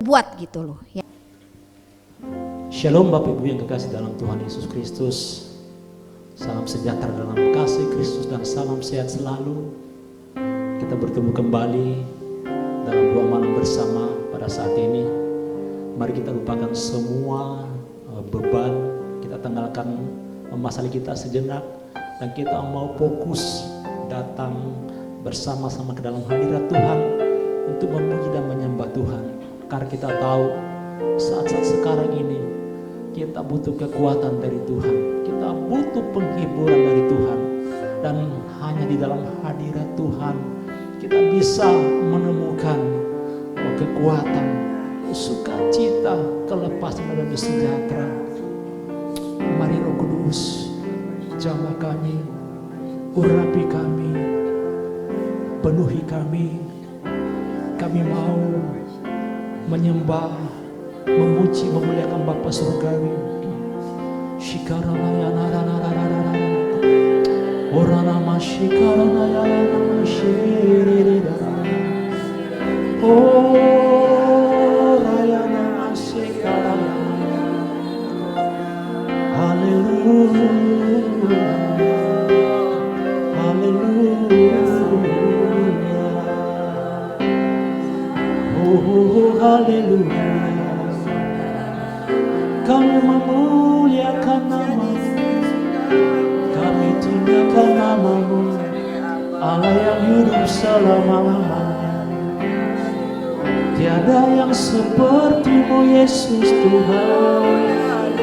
berbuat gitu loh ya. Shalom Bapak Ibu yang kekasih dalam Tuhan Yesus Kristus. Salam sejahtera dalam kasih Kristus dan salam sehat selalu. Kita bertemu kembali dalam doa malam bersama pada saat ini. Mari kita lupakan semua beban, kita tinggalkan masalah kita sejenak dan kita mau fokus datang bersama-sama ke dalam hadirat Tuhan untuk memuji dan menyembah Tuhan. Karena kita tahu saat-saat sekarang ini kita butuh kekuatan dari Tuhan, kita butuh penghiburan dari Tuhan, dan hanya di dalam hadirat Tuhan kita bisa menemukan kekuatan, sukacita, kelepasan dan sejahtera. Mari Roh Kudus jamah kami, urapi kami, penuhi kami. Kami mau menyembah, memuji, memuliakan Bapa Surgawi. Shikarana nararararara, orana shikarana yana shirida, orayana shikarana. Haleluya, haleluya, oh haleluya. Kami memuliakan nama-Mu, kami tinggikan nama-Mu, Allah yang hidup selama-lamanya. Tiada yang seperti-Mu Yesus Tuhan.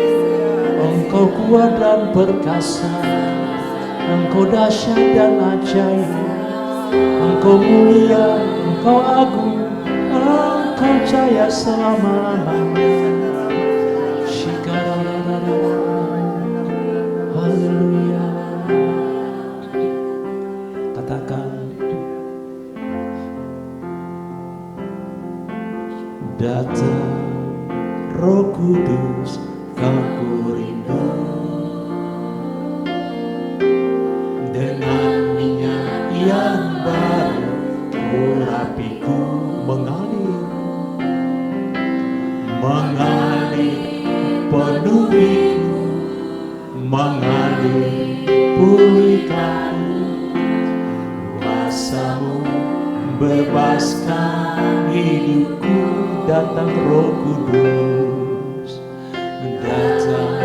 Engkau kuat dan perkasa, Engkau dahsyat dan ajaib, Engkau mulia, Engkau agung, Engkau jaya selama-lamanya. Haleluya. Katakan, datang Roh Kudus, Aku rindu dengan minyak yang baru, urapiku mengalir, mengalir penuhiku, mengalir pulihkan. Kuasa-Mu bebaskan hidupku, datang Roh Kudus, datang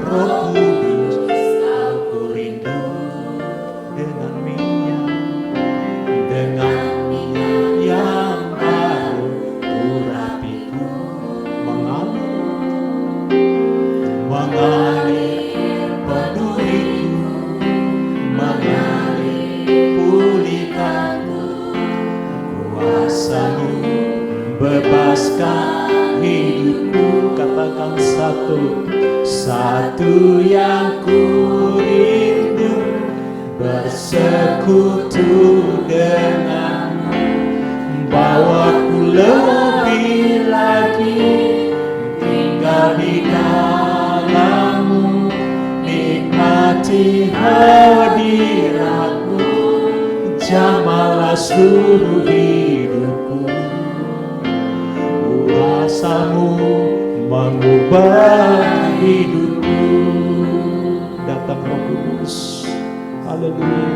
Roh Kudus. Aku rindu dengan minyak yang baru, urapiku mengalir, mengalir penuhiku, mengalir pulihkanku. Kuasa-Mu bebaskan hidupku. Katakan satu yang ku rindu, bersekutu dengan-Mu, bawaku lebih lagi tinggal di dalam-Mu, nikmati hadirat-Mu, jamahlah seluruh hidupku. Kuasa-Mu mengubah hidupku, datang Roh Kudus. Haleluya.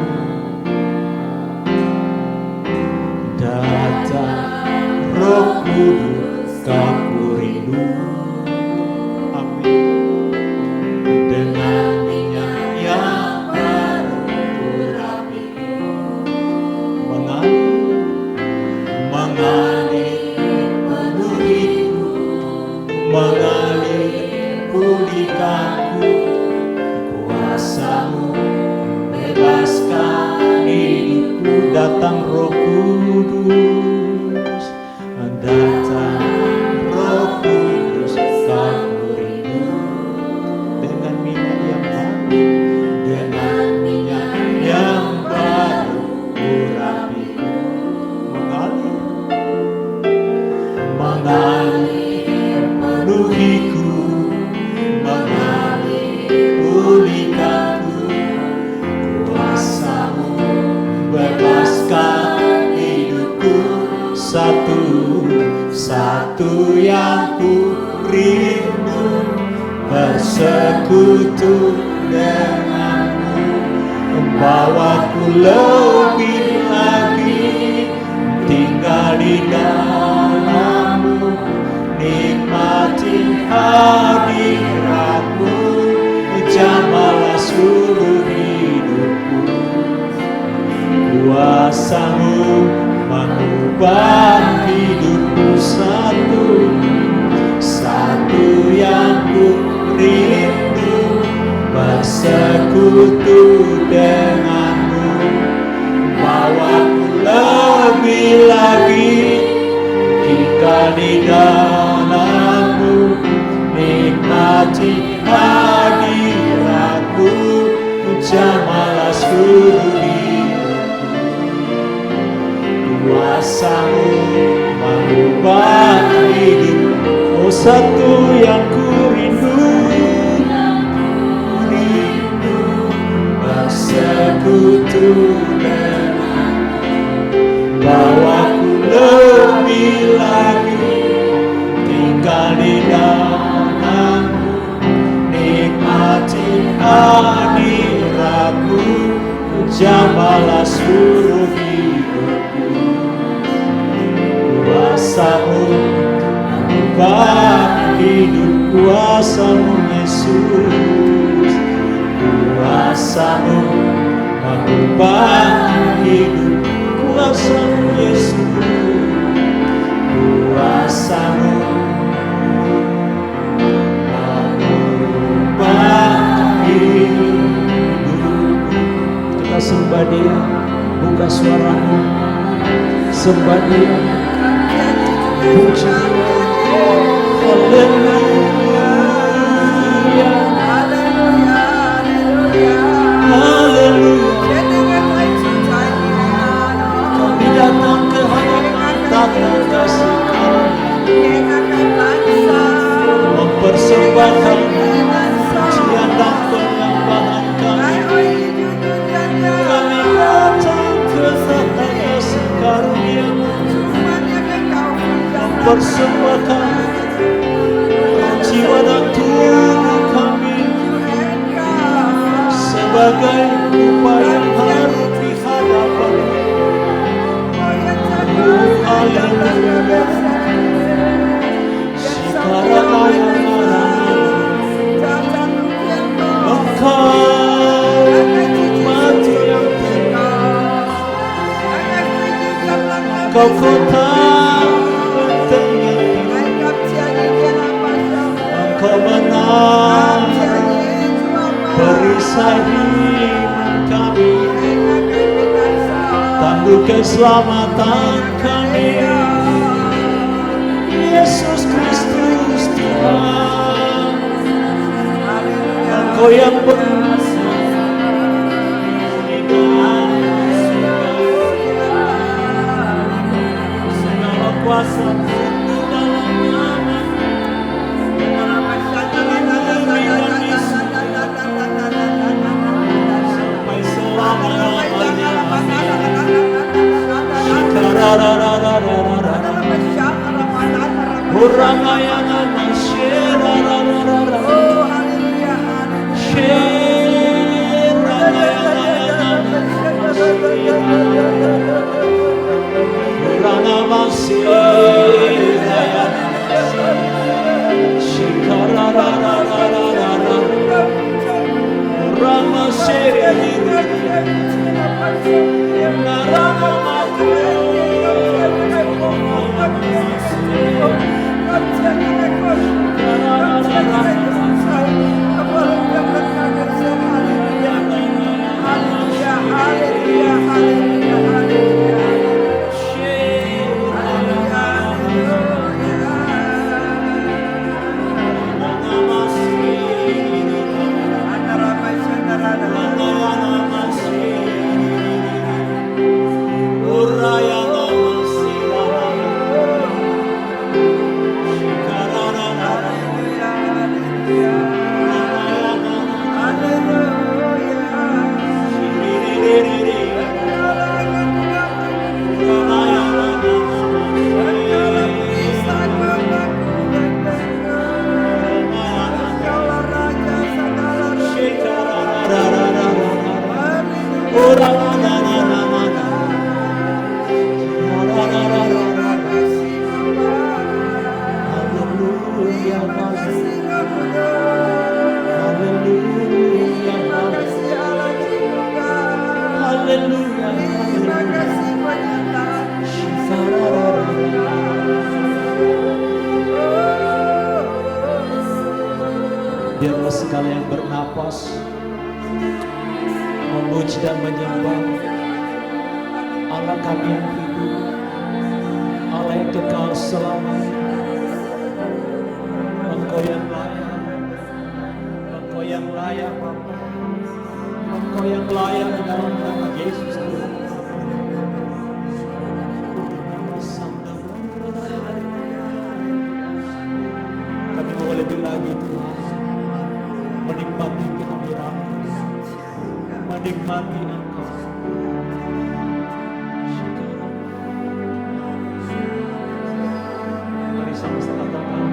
Datang Roh Kudus, Aku rindu. Amin. Dengan minyak yang baru, urapiku mengalir, mengalir penuhiku, mengalir pulihkanku. Kuasa-Mu bebaskan hidupku, datang Roh Kudus, datang Roh Kudus. Aku rindu dengan minyak yang baru, dengan minyak yang baru, urapiku mengalir, mengalir penuhiku, mengalir pulihkanku. Kuasa-Mu bebaskan hidupku. bersekutu denganmu, membawaku lebih lagi tinggal di dalammu, nikmati hadiratmu, jamalah seluruh hidupku. Kuasamu mengubah hidupku satu yang ku rindu, bersekutu denganmu, bawaku lebih lagi tinggal di dalammu, nikmati hadiratmu, jamalah seluruh hidupku. Kuasamu mengubah hidupku, oh satu yang ku rindu, bersekutu denganmu, bawaku lebih lagi tinggal di dalammu, nikmati hadiratmu, jamalah seluruh hidupku. Kuasamu mengubah hidup, kuasamu Yesus, kuasamu mengubah hidup, kuasamu Yesus, kuasamu mengubah hidupku. Kita sembah Dia, buka suaramu, sembah Dia, puji Dia. Haleluya, haleluya, haleluya. Kami datang ke hadapan tata kasih Karunia, mempersembahkan pujian dan penyembahan kami. Kami datang ke tata kasih Karunia, mempersembahkan jiwa dan tubuh kami sebagai upaya harum di hadapan-Mu. Oh haleluya, Engkau mati yang benar, Engkau kota benteng yang tinggi, Engkau menang perisai iman kami, tangguh keselamatan kami. Yesus Kristus Tuhan, Engkau yang berkuasa segala kuasa itu dalam nama sampai selama-lamanya. Thank you. bernapas, memuji dan menyembah Allah kami yang hidup, Allah yang kekal selamanya. Engkau yang layak, Engkau yang layak Bapa, Engkau yang layak di dalam nama Yesus Tuhan. Kami mau lebih lagi Tuhan menikmati kehadiran-Mu, menikmati Engkau. Mari sama-sama katakan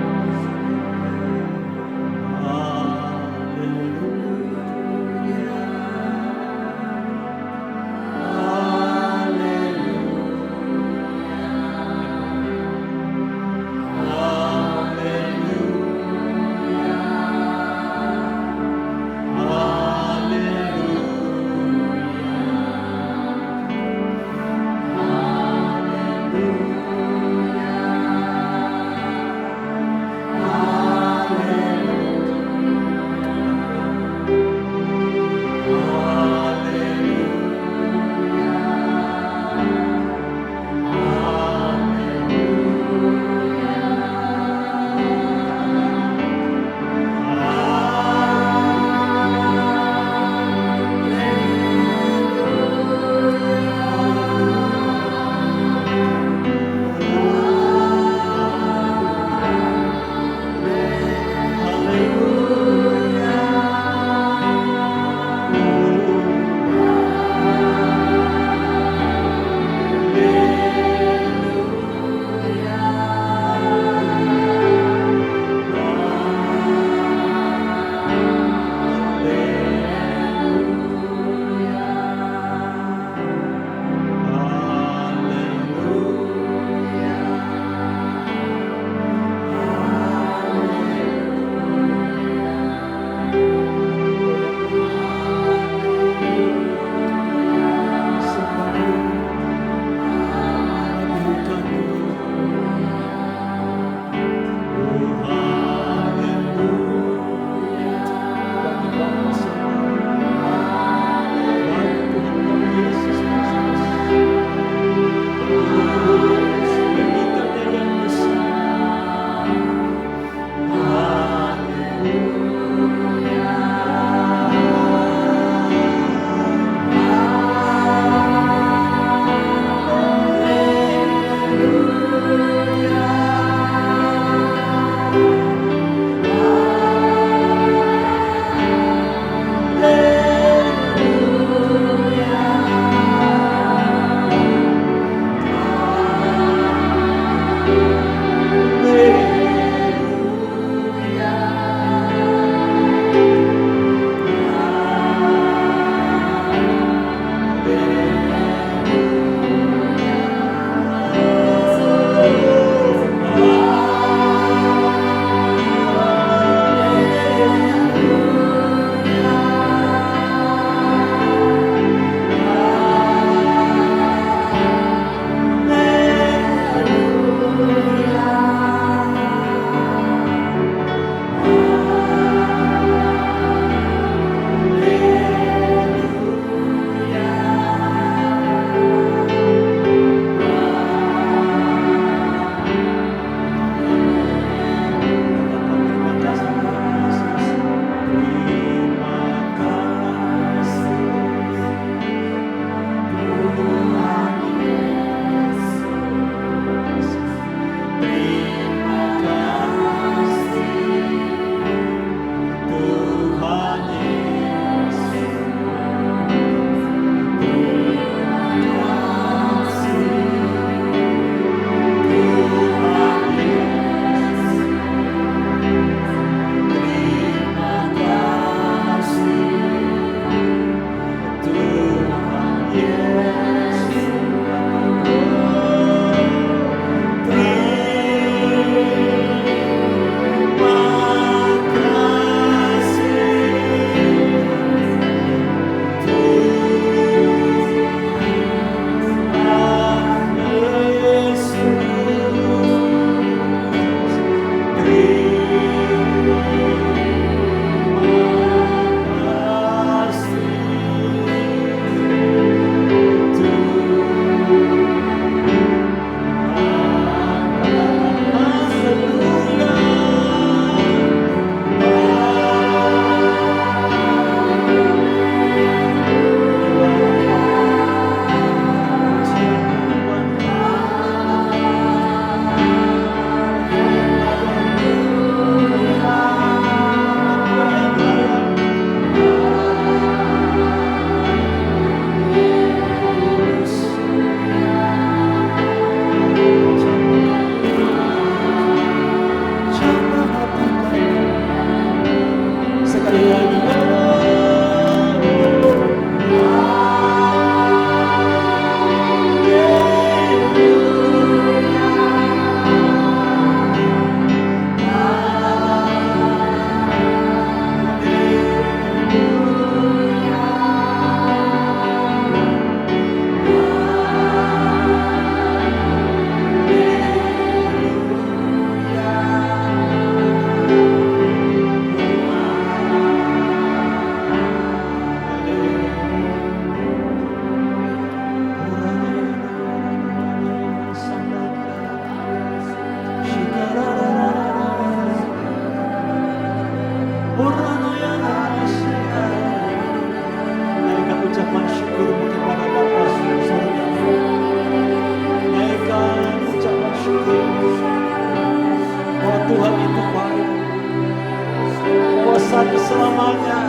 selamanya,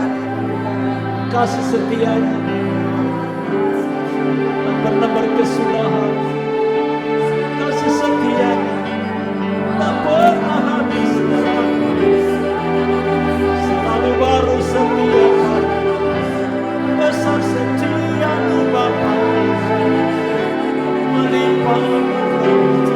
kasih setianya tak pernah berkesudahan, kasih setianya tak pernah habis, selalu baru setiap hari, besar setiamu Bapa, melimpah berarti.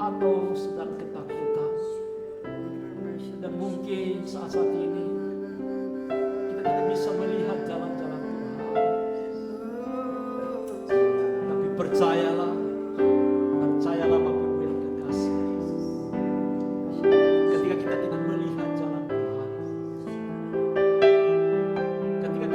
Atau sedang ketakutan, dan mungkin saat-saat ini kita tidak bisa melihat jalan-jalan Tuhan, tapi percayalah Bapak Ibu yang kekasih, ketika kita tidak melihat jalan Tuhan, ketika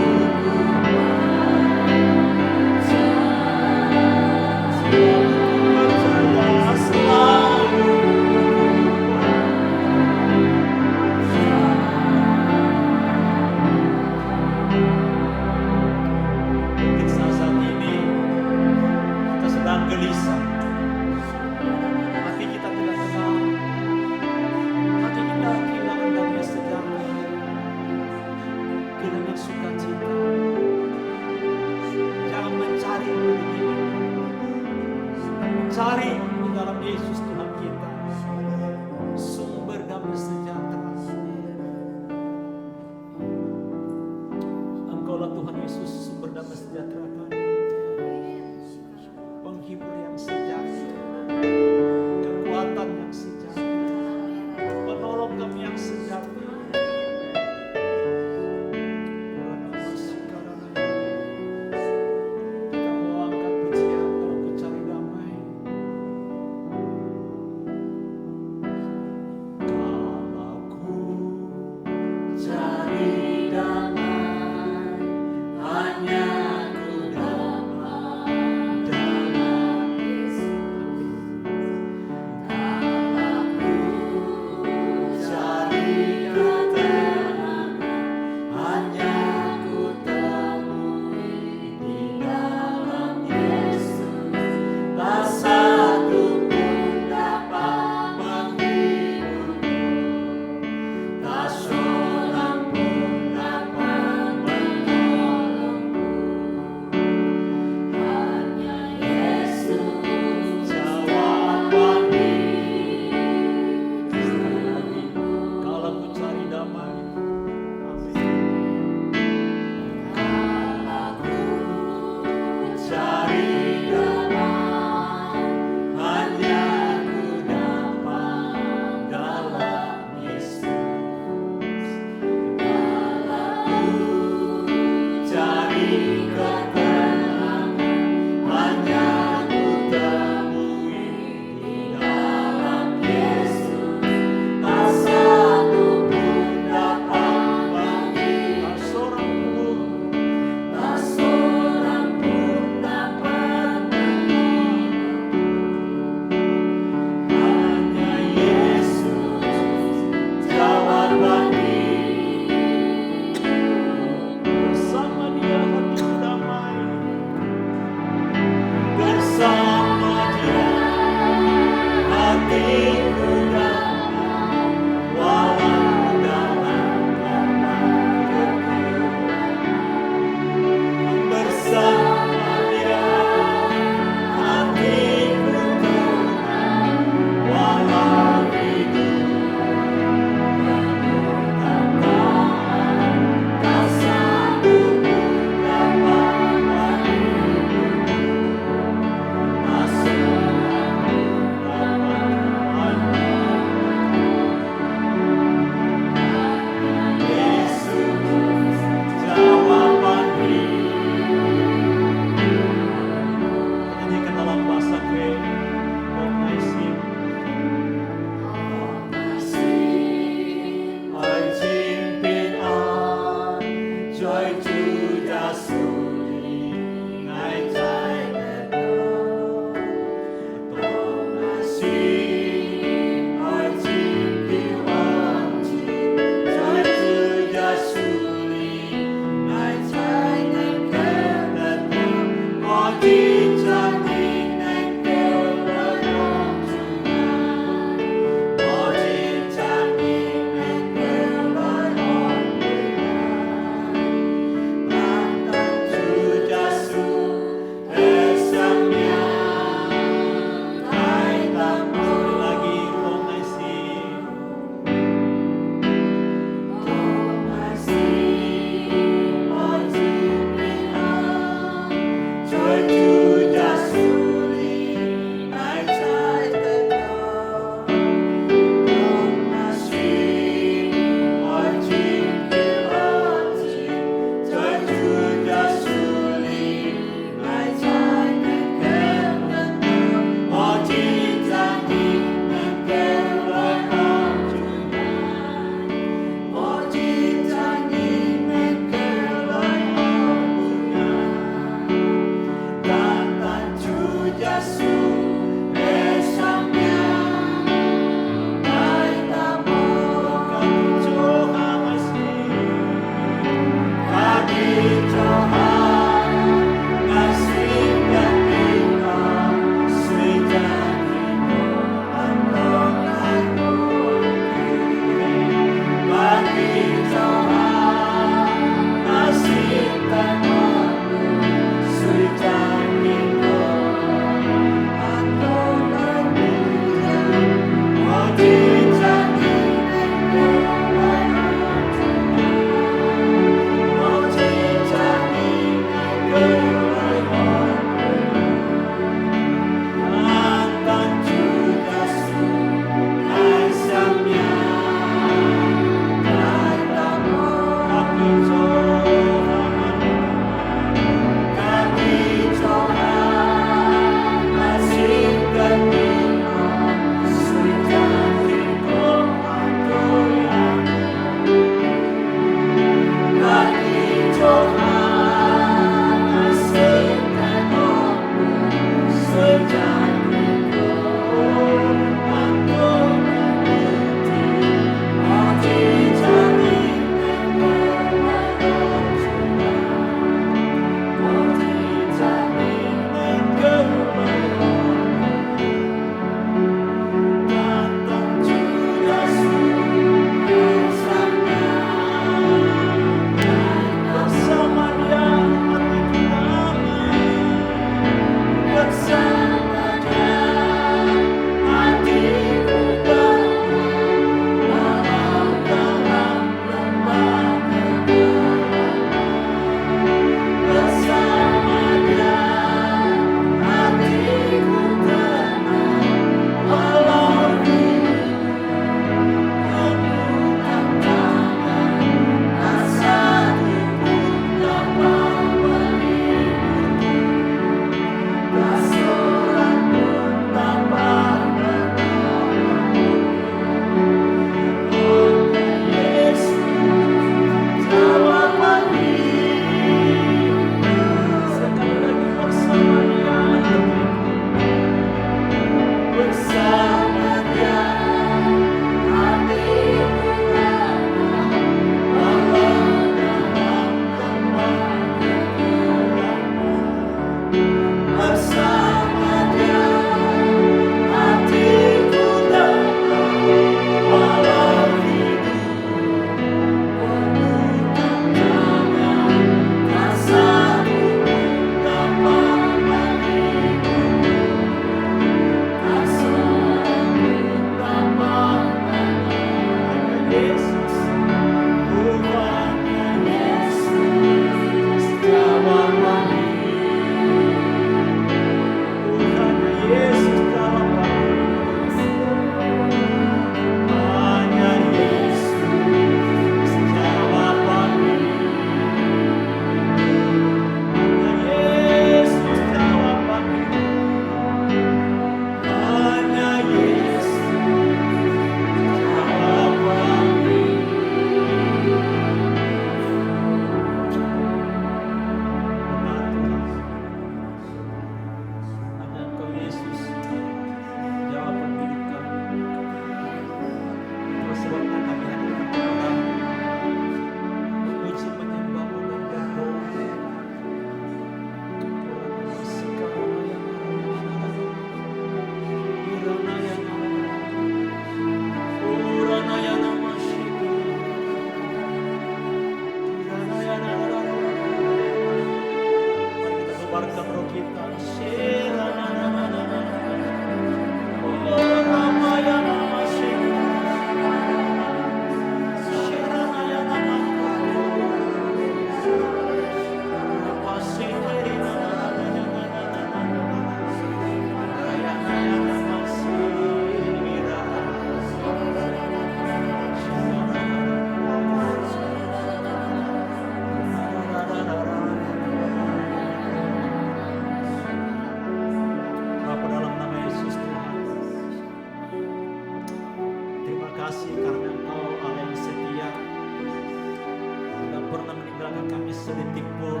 sedetik pun.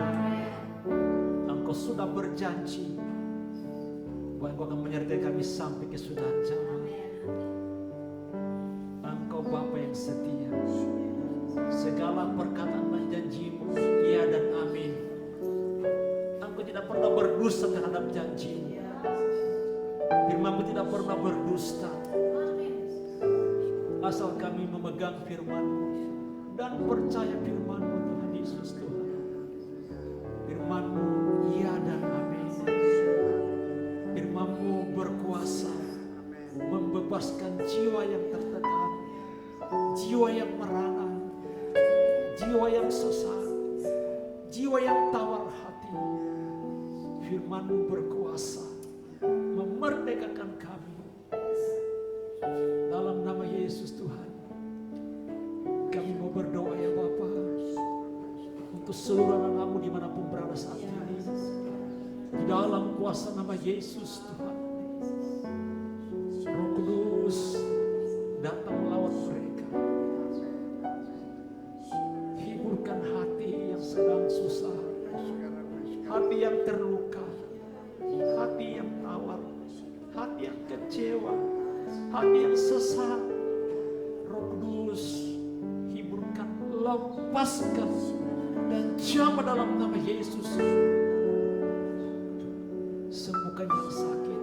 Engkau sudah berjanji bahwa Engkau akan menyertai kami sampai kesudahan zaman. Engkau Bapa yang setia. Segala perkataan dan janjimu, iya dan amin. Engkau tidak pernah berdusta terhadap janjimu. Firman-Mu tidak pernah berdusta. Asal kami memegang firman-Mu dan percaya firman-Mu, Tuhan Yesus Tuhan. Firman-Mu iya dan amin. Firman-Mu berkuasa membebaskan jiwa yang tertekan, jiwa yang merana, jiwa yang sesat, jiwa yang tawar hati. Firman-Mu berkuasa memerdekakan kami. Dalam nama Yesus Tuhan, kami mau berdoa ya Bapa, untuk seluruh anak-Mu dimanapun berada saat ini. Di dalam kuasa nama Yesus Tuhan, Roh Kudus datang melawat mereka. Hiburkan hati yang sedang susah, hati yang terluka, hati yang tawar, hati yang kecewa, hati yang sesat. Roh Kudus hiburkan, lepaskan dan jamah dalam nama Yesus. Sembuhkan yang sakit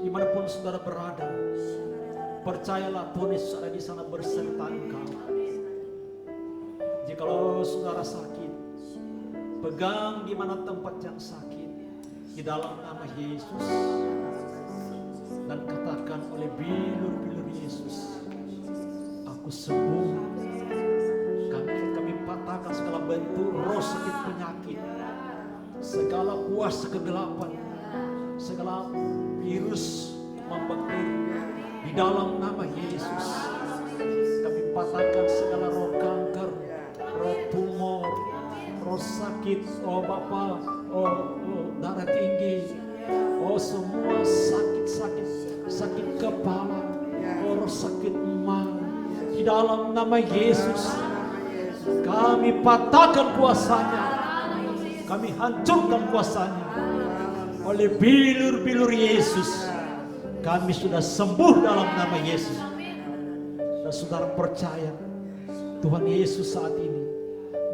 dimanapun saudara berada. Percayalah Tuhan Yesus ada di sana berserta engkau. Jikalau saudara sakit, pegang di mana tempat yang sakit di dalam nama Yesus dan katakan oleh bilur-bilur Yesus, aku sembuh. Kami patahkan segala bentuk roh sakit penyakit, segala kuasa kegelapan, segala virus membakteri di dalam nama Yesus. Kami patahkan segala roh kanker, roh tumor, roh sakit, oh Bapa, oh darah tinggi, oh semua sakit kepala, oh roh sakit emah, di dalam nama Yesus. Kami patahkan kuasanya, kami hancurkan kuasanya. Oleh bilur-bilur Yesus, kami sudah sembuh dalam nama Yesus. Dan saudara percaya, Tuhan Yesus saat ini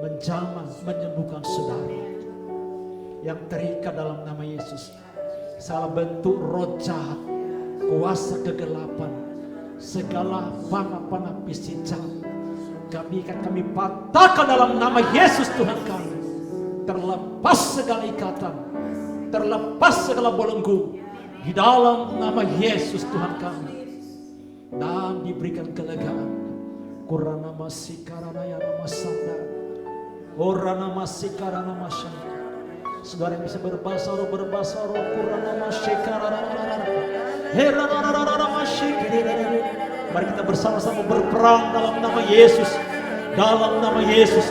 menjamah, menyembuhkan saudara yang terikat dalam nama Yesus. Segala bentuk roh jahat, kuasa kegelapan, segala panah-panah besi jahat, kami patahkan dalam nama Yesus Tuhan kami. Terlepas segala ikatan, terlepas segala belenggu di dalam nama Yesus Tuhan kami, dan diberikan kelegaan. Kurana masih karana ya nama sanda, orana masih karana masyanda. Saudara yang bisa berbahasa roh, kurana masih karana, herana masih. Mari kita bersama-sama berperang dalam nama Yesus, dalam nama Yesus.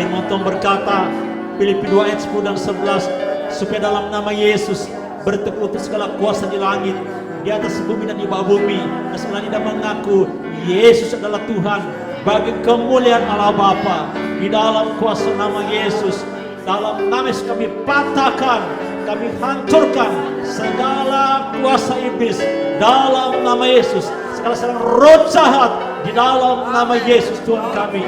Firman Tuhan berkata, Filipi 2 ayat 10 dan 11, supaya dalam nama Yesus bertekuk lutut segala kuasa di langit, di atas bumi dan di bawah bumi, dan segala lidah mengaku Yesus adalah Tuhan, bagi kemuliaan Allah Bapa. Di dalam kuasa nama Yesus, dalam nama Yesus kami patahkan, kami hancurkan segala kuasa iblis dalam nama Yesus, segala roh jahat di dalam nama Yesus Tuhan kami.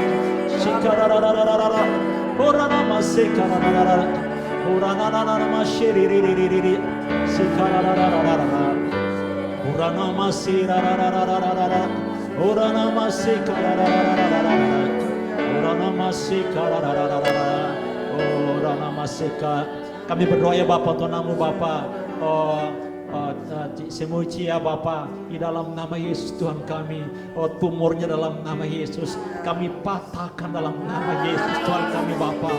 Kami berdoa ya Bapa, untuk nama Bapa, Semuci ya Bapa, di dalam nama Yesus Tuhan kami. Tumornya dalam nama Yesus kami patahkan dalam nama Yesus Tuhan kami Bapa.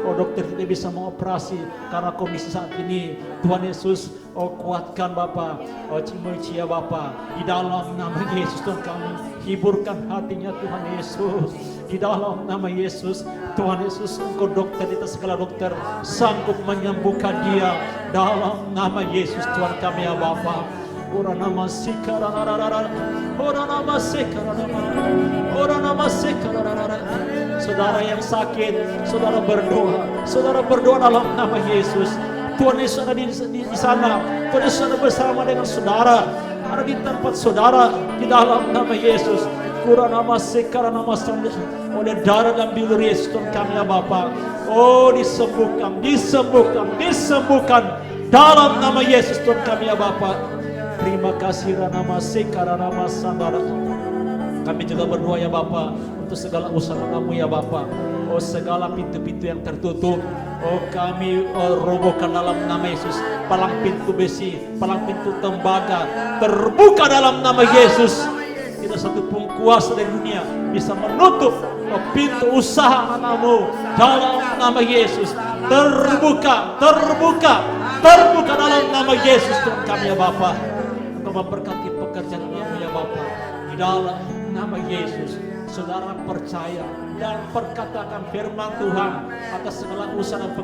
Dokter tidak bisa mengoperasi karena kondisi saat ini. Tuhan Yesus, kuatkan Bapa, Semuci ya Bapa, di dalam nama Yesus Tuhan kami. Hiburkan hatinya Tuhan Yesus. di dalam nama Yesus. Tuhan Yesus, Engkau dokter di atas segala dokter, sanggup menyembuhkan dia dalam nama Yesus Tuhan kami ya Bapa. Ora nama sikara ora nama sikara ora nama sikara. Saudara yang sakit, saudara berdoa dalam nama Yesus. Tuhan Yesus ada di sana. Tuhan Yesus ada bersama dengan saudara, ada di tempat saudara di dalam nama Yesus. Kurang nama sekara nama sandal oleh darah dan bilur Yesus Tuhan kami ya Bapa. Oh disembuhkan dalam nama Yesus Tuhan kami ya Bapa. Terima kasih nama sekara nama sandal. Kami juga berdoa ya Bapa untuk segala usaha kamu ya Bapa. Oh segala pintu-pintu yang tertutup, oh kami robohkan dalam nama Yesus. Palang pintu besi, palang pintu tembaga terbuka dalam nama Yesus. Tidak satu pun kuasa dari dunia bisa menutup pintu usaha anakmu dalam nama Yesus. Terbuka dalam nama Yesus Tuhan kami ya Bapa. Engkau memberkati pekerjaan kami ya Bapa di dalam nama Yesus. Saudara percaya dan perkatakan firman Tuhan atas segala usaha dan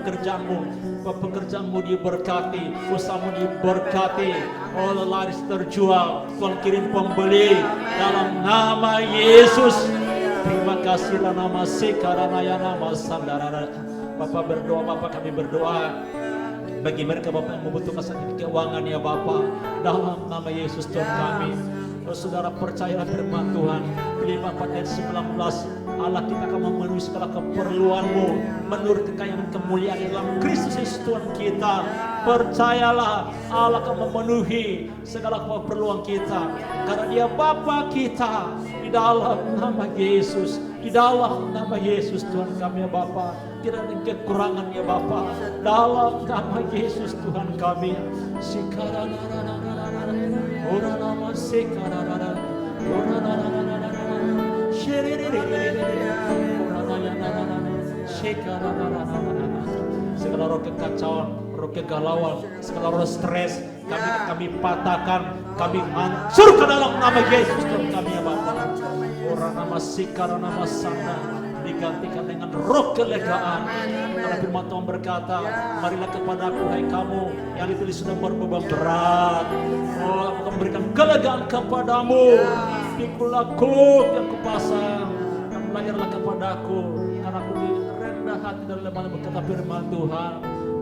pekerjaanmu diberkati, usahamu diberkati. Oh laris terjual, Tuhan kirim pembeli dalam nama Yesus. Terima kasih nama sekarang nama sandarana. Bapak berdoa, Bapak kami berdoa bagi mereka Bapak yang membutuhkan keuangan ya Bapak dalam nama Yesus Tuhan kami. Kalau saudara percayalah firman Tuhan Filipi 4 ayat 19, Allah kita akan memenuhi segala keperluanmu menurut kekayaan kemuliaan dalam Kristus Yesus Tuhan kita. Percayalah Allah akan memenuhi segala keperluan kita karena Dia Bapa kita di dalam nama Yesus. Di dalam nama Yesus Tuhan kami ya Bapa, tidak ada kekurangan ya Bapa. Dalam nama Yesus Tuhan kami. Ora nama sekarang, ora nama segala roh kekacauan, roh kegalauan, segala roh stres kami patahkan, kami hancurkan dalam nama Yesus Tuhan kami ya Bapa. Ora nama sekarang nama sana digantikan dengan roh kelegaan. Karena firman Tuhan berkata, marilah kepadaku hai kamu yang ditulis sudah berbeban berat. Oh, aku akan memberikan kelegaan kepadamu. Pikulah kuk yang kupasang dan belajarlah kepadaku karena aku rendah hati dan lemah lembut kata firman Tuhan.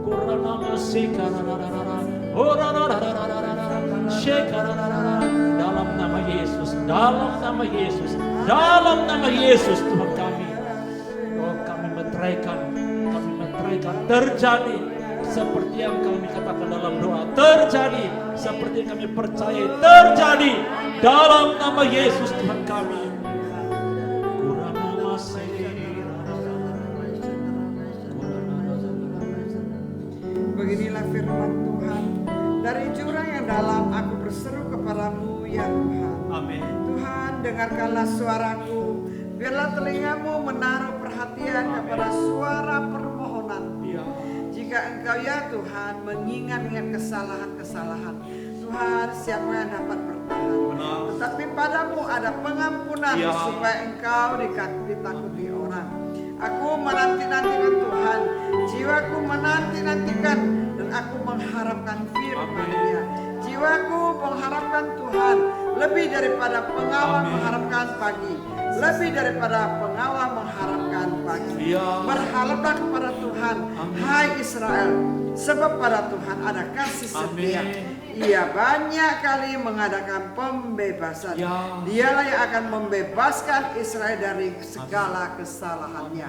Kurana masikana dalam nama Yesus, dalam nama Yesus, dalam nama Yesus Tuhan kami. Oh kami meteraikan terjadi seperti yang kami katakan dalam doa, terjadi seperti yang kami percaya, terjadi dalam nama Yesus Tuhan kami. Beginilah firman Tuhan, dari jurang yang dalam aku berseru kepadamu ya Tuhan. Amin. Tuhan dengarkanlah suaraku, biarlah telingamu menaruh perhatian kepada suara permohonan. Jika engkau ya Tuhan mengingat-ingat kesalahan-kesalahan, Tuhan siapa yang dapat bertahan? Tetapi padamu ada pengampunan supaya engkau ditakuti orang. Aku menanti-nantikan Tuhan, jiwaku menanti-nantikan dan aku mengharapkan firman-Nya. Jiwaku mengharapkan Tuhan lebih daripada pengawal mengharapkan pagi, lebih daripada pengawal mengharapkan pagi. Berharaplah kepada Tuhan, hai Israel, sebab pada Tuhan ada kasih setia. Ia banyak kali mengadakan pembebasan. Dialah yang akan membebaskan Israel dari segala kesalahannya.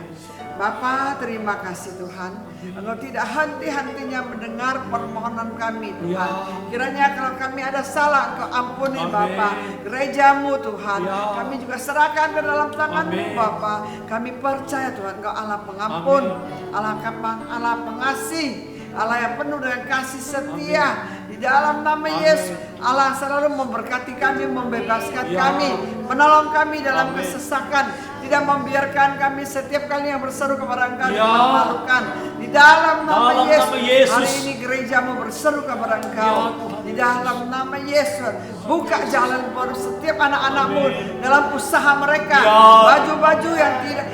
Bapa, terima kasih Tuhan. Engkau tidak henti-hentinya mendengar permohonan kami Tuhan. Kiranya kalau kami ada salah Engkau ampuni Bapa. Gerejamu Tuhan, kami juga serahkan ke dalam tangan-Mu Bapa. Kami percaya Tuhan Engkau Allah pengampun, Allah pengasih, Allah yang penuh dengan kasih setia. Di dalam nama Yesus, Allah selalu memberkati kami, membebaskan kami, menolong kami dalam kesesakan. Tidak tidak membiarkan kami setiap kali yang berseru kepada Engkau dipermalukan. Di dalam nama Yesus, hari ini gerejamu berseru kepada Engkau. Di dalam nama Yesus, buka jalan baru setiap anak-anakmu dalam usaha mereka. Baju-baju yang tidak,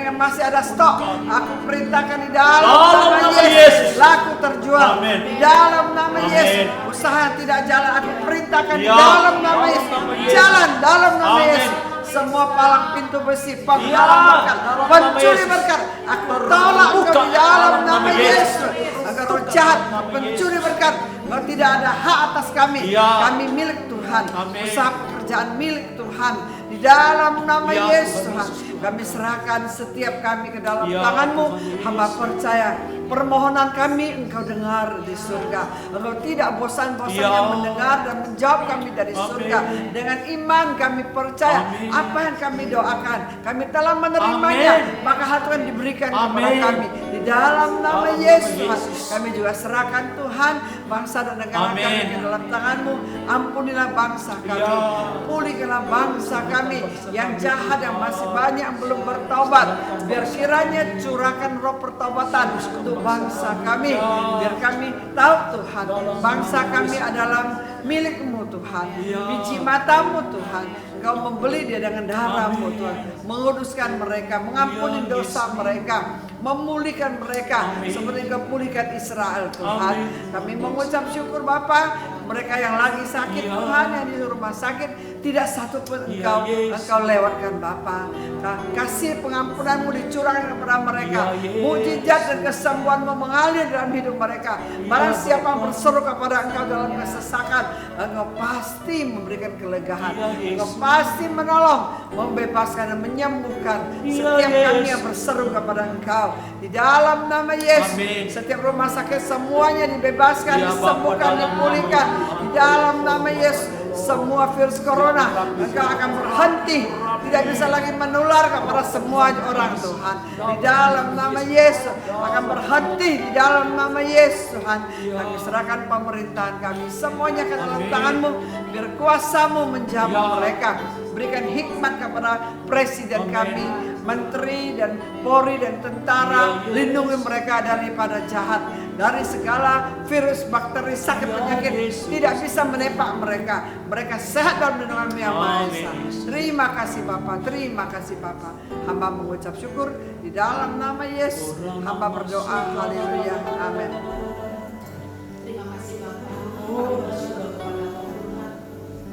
yang masih ada stok, aku perintahkan di dalam nama Yesus, laku terjual. Di dalam nama Yesus, usaha yang tidak jalan, aku perintahkan di dalam nama Yesus, jalan dalam nama Yesus. Semua palang pintu besi, penghalang berkat, pencuri berkat, aku tolak engkau di dalam nama Yesus. Agar roh jahat, pencuri berkat, engkau tidak ada hak atas kami. Kami milik Tuhan, usaha pekerjaan milik Tuhan. Di dalam nama Yesus Tuhan, kami serahkan setiap kami ke dalam tangan-Mu. Hamba percaya permohonan kami Engkau dengar di surga. Engkau tidak bosan-bosannya mendengar dan menjawab kami dari surga. Dengan iman kami percaya apa yang kami doakan, kami telah menerimanya, maka hal Tuhan diberikan kepada kami. Di dalam nama Yesus Tuhan, kami juga serahkan Tuhan bangsa dan negara kami ke dalam tangan-Mu. Ampunilah bangsa kami, pulihkanlah bangsa kami yang jahat, yang masih banyak yang belum bertobat. Biar kiranya curahkan roh pertobatan untuk bangsa kami. Biar kami tahu Tuhan, bangsa kami adalah milik-Mu Tuhan, biji mata-Mu Tuhan. Engkau membeli dia dengan darah-Mu Tuhan, menguduskan mereka, mengampuni dosa mereka, memulihkan mereka seperti Engkau pulihkan Israel Tuhan. Kami mengucap syukur Bapa, mereka yang lagi sakit Tuhan, yang di rumah sakit, tidak satu pun Engkau lewatkan Bapa. Kasih pengampunan-Mu dicurahkan kepada mereka, mukjizat dan kesembuhan-Mu mengalir dalam hidup mereka. Barang siapa yang berseru kepada Engkau dalam kesesakan, Engkau pasti memberikan kelegaan, Engkau pasti menolong, membebaskan dan menyembuhkan setiap kami yang berseru kepada Engkau. Di dalam nama Yesus, setiap rumah sakit semuanya dibebaskan, disembuhkan, dipulihkan. Di dalam nama Yesus, semua virus corona Engkau akan berhenti, tidak bisa lagi menular kepada semua orang Tuhan. Di dalam nama Yesus akan berhenti. Di dalam nama Yesus Tuhan, kami serahkan pemerintahan kami semuanya ke dalam tangan-Mu. Biar kuasa-Mu menjamu mereka. Berikan hikmat kepada presiden kami, menteri dan polri dan tentara. Lindungi mereka daripada jahat, dari segala virus, bakteri, sakit, penyakit tidak bisa menempa mereka. Mereka sehat dalam lindungan-Mu yang Maha Esa. Terima kasih Bapa, terima kasih Bapa. Hamba mengucap syukur di dalam nama Yesus. Hamba berdoa, haleluya, amin. Terima kasih Bapa. Kami bersyukur kepada Tuhan.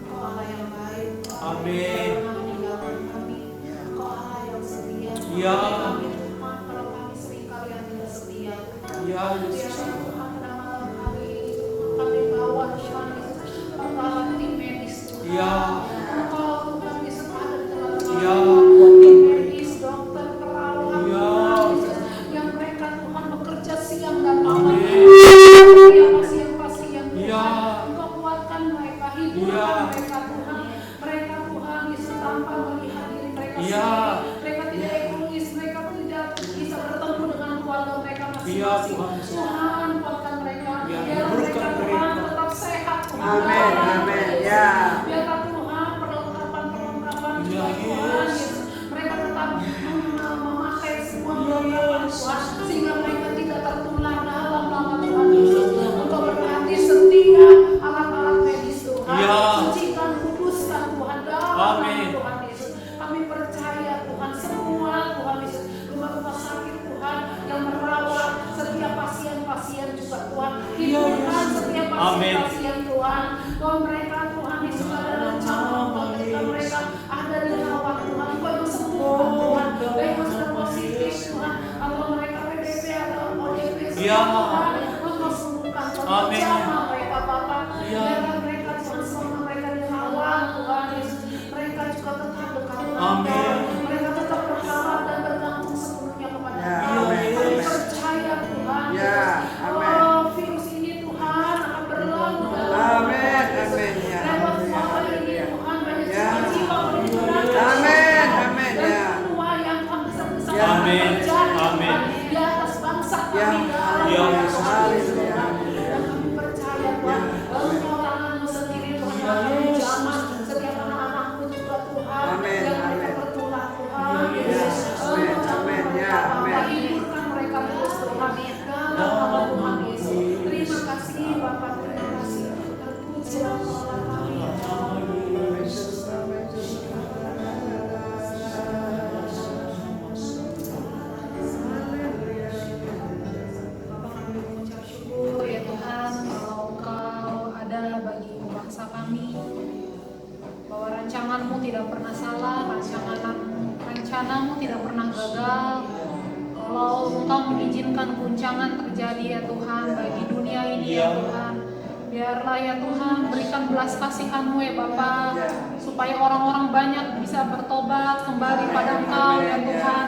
Engkau Allah yang baik. Amin. Jangan meninggalkan kami. Engkau Allah yang setia. Ya. Kami Tuhan, kalau kami seringkali yang tidak setia. Ya, Biarlah Tuhan pada malam hari ini kami bawa Tuhan pertolongan tim medis Tuhan. Ya. Engkau Tuhan bisa ada di tengah-tengah Ya. tim medis, dokter, perawat Ya. Tuhan, yang mereka Tuhan bekerja siang dan malam. Amin. Yang pasien-pasien Tuhan. Ya. Engkau kuatkan mereka, hiburkan Ya. mereka Tuhan. Mereka Tuhan Yesus tanpa melihat diri mereka Ya. sendiri. Mereka tidak egois, mereka tidak bisa bertemu dengan keluarga mereka masing-masing. Ya, Tuhan. Tuhan kuatkan mereka. Ya, Biar mereka hiburkan Tuhan mereka. tetap sehat Tuhan. Amin, amin, ya. Biarlah Tuhan perlengkapan Ya, Tuhan yes. Yesus. Mereka tetap memakai semua perlengkapan Tuhan, sehingga mereka tidak tertular dalam nama Tuhan Yesus. Engkau berhati setia alat-alat medis Tuhan. Ya. Sucikan, kuduskan Tuhan dalam Amin. nama Tuhan Yesus. Kami percaya Tuhan semua Tuhan Yesus, rumah-rumah sakit Tuhan yang merawat setiap pasien-pasien juga Tuhan. Hiburkan setiap Amin. pasien-pasien Tuhan. Bahwa mereka Tuhan Yesus ada rencana ketika mereka ada dirawat Tuhan. Engkau yang sembuhkan Tuhan. Baik yang sudah positif Tuhan, atau mereka PDP atau ODP Ya. Tuhan. Engkau sembuhkan Tuhan. Amin. Jamah mereka Bapa. Ya. Biarkan mereka Tuhan selama mereka dirawat Tuhan Yesus. Mereka juga tetap dekat dengan Amin. Engkau. Mereka tetap berharap dan bergantung sepenuhnya kepada Ya, Engkau. amin, Kami amin. percaya Tuhan Ya, Yesus. amin. Oh, virus ini Tuhan akan berlalu dalam Amin, amin, ya. lewat puasa ini Tuhan banyak Ya. jiwa berguna. Amin, amin, Dan ya. semua yang Tuhan besar-besar Ya. Amin, terjadi amin. Tuhan, di atas bangsa Ya, kami dalam ya, nama Yesus. Tuhan Yesus Tuhan. Dan kami percaya rencanamu tidak pernah salah, rencanamu tidak pernah gagal. Kalau Engkau mengizinkan guncangan terjadi ya Tuhan bagi dunia ini ya Tuhan, biarlah ya Tuhan berikan belas kasihan-Mu ya Bapa, supaya orang-orang banyak bisa bertobat kembali pada Engkau ya Tuhan.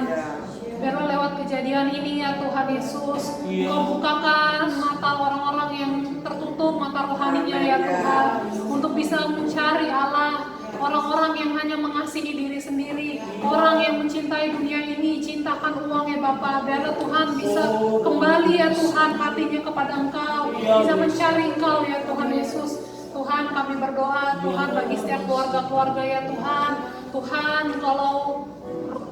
Biarlah lewat kejadian ini ya Tuhan Yesus, Engkau bukakan mata orang-orang yang tertutup, mata rohaninya ya Tuhan, untuk bisa mencari Allah. Orang-orang yang hanya mengasihi diri sendiri, orang yang mencintai dunia ini, cintakan uang ya Bapa. Biarlah Tuhan bisa kembali ya Tuhan hatinya kepada Engkau, bisa mencari Engkau ya Tuhan Yesus. Tuhan, kami berdoa Tuhan bagi setiap keluarga-keluarga ya Tuhan. Tuhan, kalau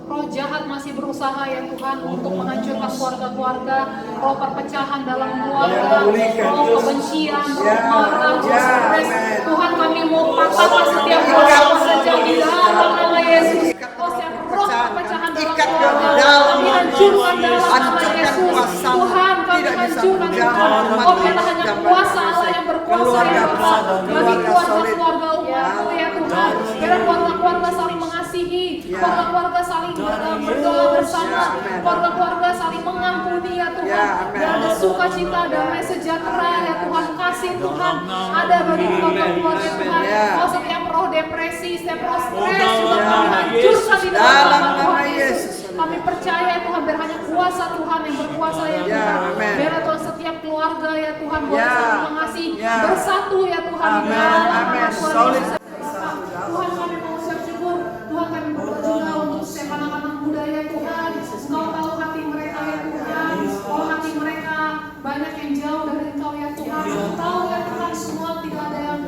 roh jahat masih berusaha ya Tuhan untuk menghancurkan keluarga-keluarga, roh perpecahan dalam keluarga, roh kebencian, roh marah, roh stres. Tuhan, kami mau patahkan setiap roh sejauh di dalam nama Yesus. Oh, setiap roh perpecahan dalam keluarga, kami hancurkan dalam nama Yesus. Tuhan, kami hancurkan Tuhan. Oh, biarlah hanya kuasa Allah yang berkuasa ya Tuhan bagi keluarga-keluarga umatmu ya Tuhan. Biarlah keluarga-keluarga saling mengasihi, keluarga-keluarga saling berdoa bersama, keluarga-keluarga saling mengampuni ya Tuhan. Dan ada sukacita, damai sejahtera ya Tuhan, kasih Tuhan ada bagi keluarga-keluarga Tuhan. Oh, setiap roh depresi, setiap roh stres juga kami hancurkan di dalam nama Tuhan Yesus. Kami percaya Tuhan, biar hanya kuasa Tuhan yang berkuasa ya Tuhan. Biar Tuhan setiap keluarga ya Tuhan boleh saling mengasihi, bersatu ya Tuhan di dalam nama Tuhan Yesus. Tuhan, kami mengucap syukur, Tuhan kami berdoa juga untuk setiap anak-anak muda ya Tuhan. Engkau tahu hati mereka ya Tuhan. Oh, hati mereka banyak yang jauh dari Engkau ya Tuhan. Engkau tahu ya Tuhan, semua tidak ada yang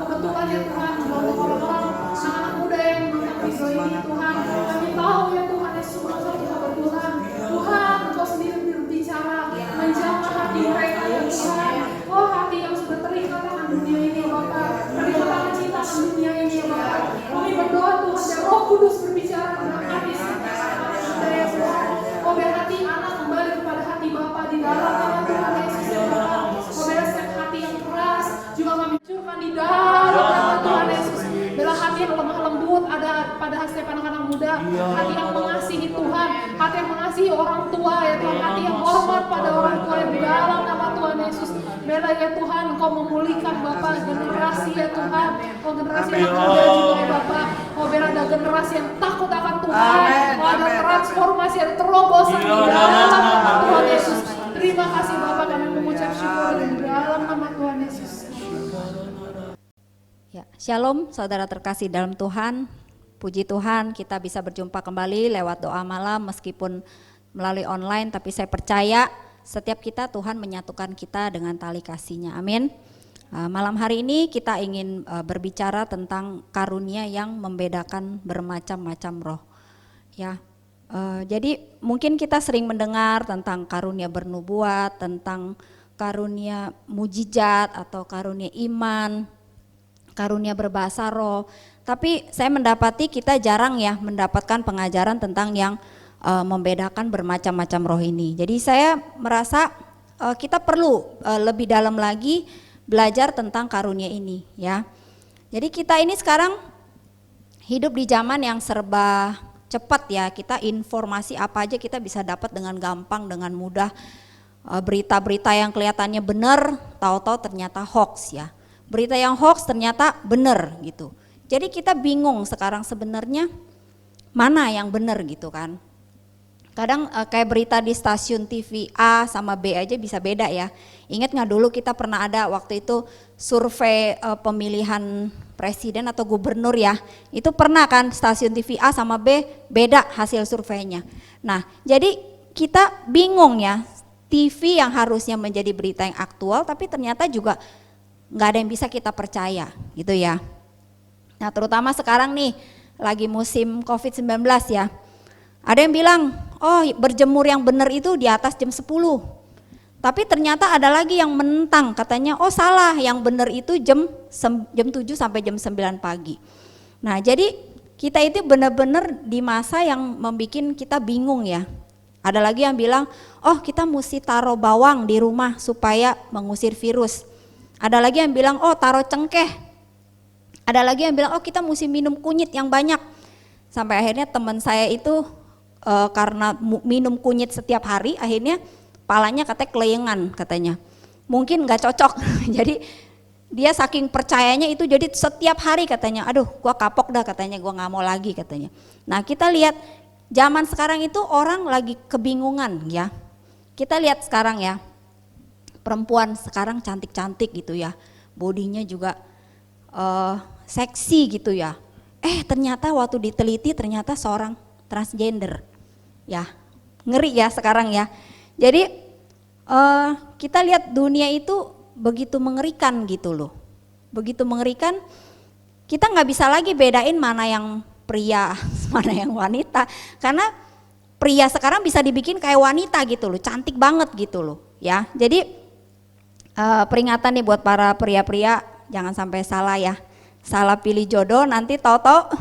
kebetulan ya Tuhan. Untuk orang-orang anak muda yang mengenal video ini Tuhan, kami tahu ya Tuhan Yesus, Engkau tidak kebetulan. Tuhan, Engkau sendiri berbicara, menjamah hati mereka ya Tuhan. Oh, hati yang sudah terikat dengan dunia ini ya Bapak, terikat dengan cinta dengan dunia ini ya Bapak. Kami berdoa Tuhan, biar Roh Kudus berbicara dengan hati kita ya Tuhan. Oh, biar hati anak kembali kepada hati Bapa di dalam nama Tuhan Yesus ya Bapak. Oh, biar setiap hati yang keras juga kami hancurkan di dalam nama Tuhan Yesus. Biarlah hati yang lemah lembut ada pada setiap anak-anak muda, hati yang mengasihi Tuhan, hati yang mengasihi orang tua ya Tuhan, hati yang hormat pada orang tua yang di dalam nama Tuhan Yesus. Biarlah ya Tuhan Engkau memulihkan Bapa generasi ya Tuhan, oh generasi yang muda juga ya Bapa. Oh, biar ada generasi yang takut akan Tuhan, oh ada transformasi, ada terobosan di dalam nama Tuhan Yesus. Terima kasih Bapa, kami mengucap syukur di dalam nama Tuhan Yesus. Ya, Shalom saudara terkasih dalam Tuhan. Puji Tuhan kita bisa berjumpa kembali lewat doa malam meskipun melalui online, tapi saya percaya setiap kita Tuhan menyatukan kita dengan tali kasih-Nya. Amin. Malam hari ini kita ingin berbicara tentang karunia yang membedakan bermacam-macam roh. Ya, jadi mungkin kita sering mendengar tentang karunia bernubuat, tentang karunia mujizat atau karunia iman, karunia berbahasa roh. Tapi saya mendapati kita jarang ya mendapatkan pengajaran tentang yang membedakan bermacam-macam roh ini. Jadi saya merasa kita perlu lebih dalam lagi belajar tentang karunia ini ya. Jadi kita ini sekarang hidup di zaman yang serba cepat ya. Kita informasi apa aja kita bisa dapat dengan gampang, dengan mudah. Berita-berita yang kelihatannya benar, tahu-tahu ternyata hoax ya. Berita yang hoax ternyata benar gitu. Jadi kita bingung sekarang sebenarnya mana yang benar gitu kan. Kadang kayak berita di stasiun TV A sama B aja bisa beda ya. Ingat gak dulu kita pernah ada waktu itu survei pemilihan presiden atau gubernur ya. Itu pernah kan stasiun TV A sama B beda hasil surveinya. Nah jadi kita bingung ya, TV yang harusnya menjadi berita yang aktual tapi ternyata juga gak ada yang bisa kita percaya gitu ya. Nah terutama sekarang nih lagi musim COVID-19 ya. Ada yang bilang, oh berjemur yang benar itu di atas jam 10. Tapi ternyata ada lagi yang menentang, katanya oh salah, yang benar itu jam 7 sampai jam 9 pagi. Nah jadi kita itu benar-benar di masa yang membuat kita bingung ya. Ada lagi yang bilang, oh kita mesti taruh bawang di rumah supaya mengusir virus. Ada lagi yang bilang, oh taruh cengkeh. Ada lagi yang bilang, oh kita mesti minum kunyit yang banyak. Sampai akhirnya teman saya itu karena minum kunyit setiap hari, akhirnya palanya katanya keleyengan katanya. Mungkin nggak cocok. Jadi dia saking percayanya itu, jadi setiap hari katanya, aduh gua kapok dah katanya, gua nggak mau lagi katanya. Nah kita lihat zaman sekarang itu orang lagi kebingungan ya. Kita lihat sekarang ya, perempuan sekarang cantik-cantik gitu ya, bodinya juga seksi gitu ya. Ternyata waktu diteliti ternyata seorang transgender. Ya, ngeri ya sekarang ya. Jadi kita lihat dunia itu begitu mengerikan gitu loh. Begitu mengerikan, kita nggak bisa lagi bedain mana yang pria, mana yang wanita. Karena pria sekarang bisa dibikin kayak wanita gitu loh, cantik banget gitu loh. Ya, jadi peringatan nih buat para pria-pria, jangan sampai salah ya. Salah pilih jodoh, nanti tahu-tahu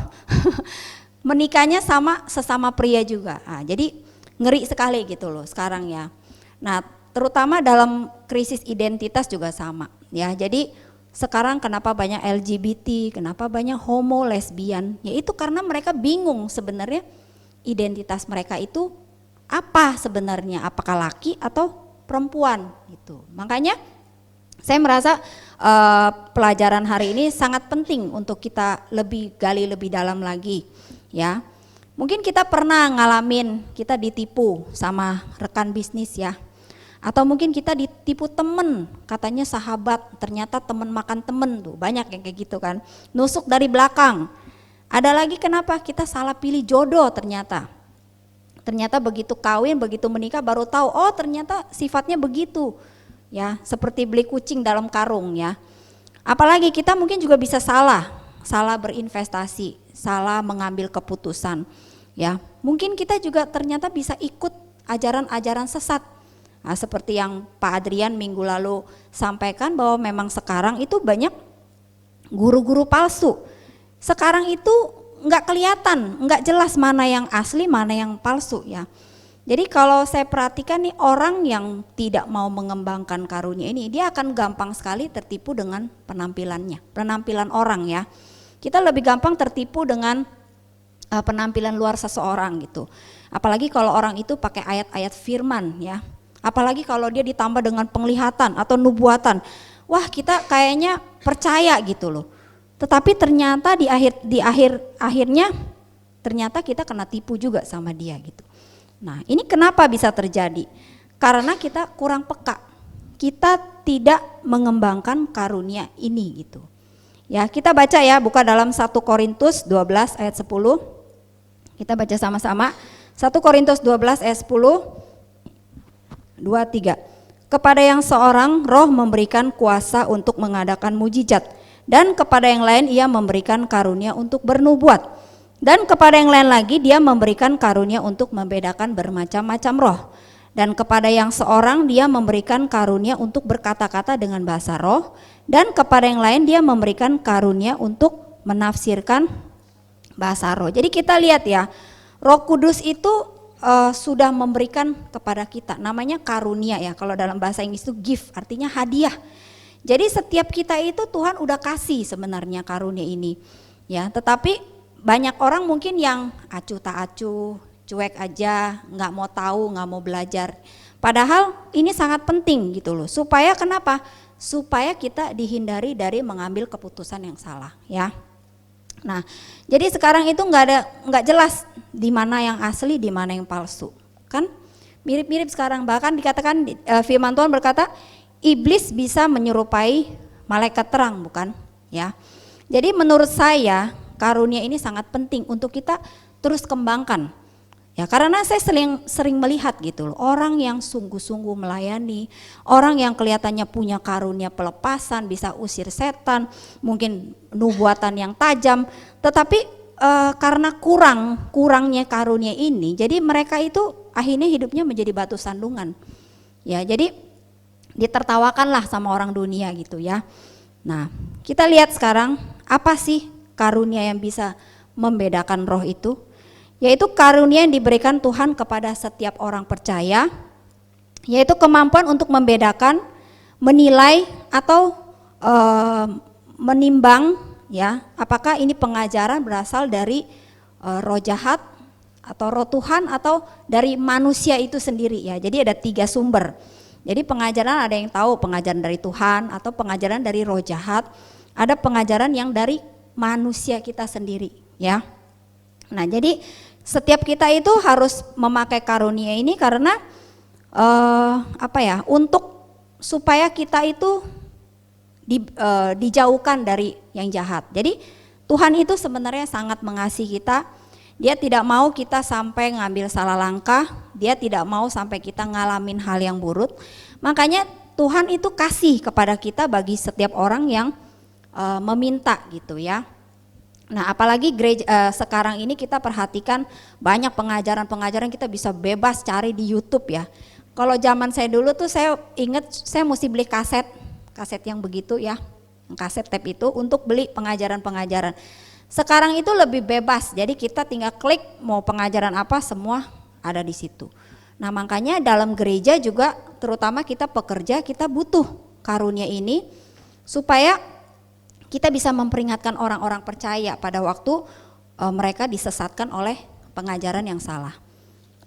menikahnya sama sesama pria juga. Nah, jadi ngeri sekali gitu loh sekarang ya. Nah, terutama dalam krisis identitas juga sama ya. Jadi sekarang kenapa banyak LGBT, kenapa banyak homo, lesbian? Ya itu karena mereka bingung sebenarnya identitas mereka itu apa sebenarnya, apakah laki atau perempuan gitu. Makanya saya merasa pelajaran hari ini sangat penting untuk kita lebih gali lebih dalam lagi ya. Mungkin kita pernah ngalamin kita ditipu sama rekan bisnis ya. Atau mungkin kita ditipu temen, katanya sahabat, ternyata temen makan temen tuh, banyak yang kayak gitu kan. Nusuk dari belakang. Ada lagi kenapa kita salah pilih jodoh ternyata. Ternyata begitu kawin, begitu menikah baru tahu, oh ternyata sifatnya begitu. Ya, seperti beli kucing dalam karung ya. Apalagi kita mungkin juga bisa salah berinvestasi, salah mengambil keputusan. Ya, mungkin kita juga ternyata bisa ikut ajaran-ajaran sesat. Nah, seperti yang Pak Adrian minggu lalu sampaikan bahwa memang sekarang itu banyak guru-guru palsu. Sekarang itu nggak kelihatan, nggak jelas mana yang asli, mana yang palsu ya. Jadi kalau saya perhatikan nih, orang yang tidak mau mengembangkan karunia ini, dia akan gampang sekali tertipu dengan penampilannya, penampilan orang ya. Kita lebih gampang tertipu dengan penampilan luar seseorang gitu. Apalagi kalau orang itu pakai ayat-ayat firman ya. Apalagi kalau dia ditambah dengan penglihatan atau nubuatan. Wah, kita kayaknya percaya gitu loh. Tetapi ternyata di akhirnya ternyata kita kena tipu juga sama dia gitu. Nah, ini kenapa bisa terjadi? Karena kita kurang peka. Kita tidak mengembangkan karunia ini gitu. Ya, kita baca ya, buka dalam 1 Korintus 12 ayat 10. Kita baca sama-sama. 1 Korintus 12 ayat 10. 2, 3. Kepada yang seorang roh memberikan kuasa untuk mengadakan mujizat, dan kepada yang lain ia memberikan karunia untuk bernubuat. Dan kepada yang lain lagi dia memberikan karunia untuk membedakan bermacam-macam roh. Dan kepada yang seorang dia memberikan karunia untuk berkata-kata dengan bahasa roh. Dan kepada yang lain dia memberikan karunia untuk menafsirkan bahasa roh. Jadi kita lihat ya, Roh Kudus itu sudah memberikan kepada kita, namanya karunia ya. Kalau dalam bahasa Inggris itu gift, artinya hadiah. Jadi setiap kita itu Tuhan udah kasih sebenarnya karunia ini. Ya, tetapi banyak orang mungkin yang acuh tak acuh, cuek aja, nggak mau tahu, nggak mau belajar. Padahal ini sangat penting gitu loh. Supaya kenapa? Supaya kita dihindari dari mengambil keputusan yang salah ya. Nah, jadi sekarang itu nggak jelas di mana yang asli, di mana yang palsu, kan? Mirip-mirip sekarang. Bahkan dikatakan firman Tuhan berkata, iblis bisa menyerupai malaikat terang, bukan? Ya. Jadi menurut saya karunia ini sangat penting untuk kita terus kembangkan. Ya, karena saya sering melihat gitu loh, orang yang sungguh-sungguh melayani, orang yang kelihatannya punya karunia pelepasan, bisa usir setan, mungkin nubuatan yang tajam, tetapi karena kurangnya karunia ini, jadi mereka itu akhirnya hidupnya menjadi batu sandungan. Ya, jadi ditertawakanlah sama orang dunia gitu ya. Nah, kita lihat sekarang apa sih karunia yang bisa membedakan roh itu? Yaitu karunia yang diberikan Tuhan kepada setiap orang percaya, yaitu kemampuan untuk membedakan, menilai atau menimbang ya, apakah ini pengajaran berasal dari roh jahat atau roh Tuhan atau dari manusia itu sendiri ya. Jadi ada 3 sumber. Jadi pengajaran ada yang tahu pengajaran dari Tuhan atau pengajaran dari roh jahat, ada pengajaran yang dari manusia kita sendiri ya. Nah, jadi setiap kita itu harus memakai karunia ini karena untuk supaya kita itu dijauhkan dari yang jahat. Jadi Tuhan itu sebenarnya sangat mengasihi kita. Dia tidak mau kita sampai ngambil salah langkah, dia tidak mau sampai kita ngalamin hal yang buruk. Makanya Tuhan itu kasih kepada kita bagi setiap orang yang meminta gitu ya. Nah, apalagi gereja sekarang ini kita perhatikan banyak pengajaran-pengajaran kita bisa bebas cari di YouTube ya. Kalau zaman saya dulu tuh saya ingat saya mesti beli kaset yang begitu ya, kaset tape itu untuk beli pengajaran-pengajaran. Sekarang itu lebih bebas, jadi kita tinggal klik mau pengajaran apa semua ada di situ. Nah, makanya dalam gereja juga terutama kita pekerja kita butuh karunia ini supaya kita bisa memperingatkan orang-orang percaya pada waktu mereka disesatkan oleh pengajaran yang salah.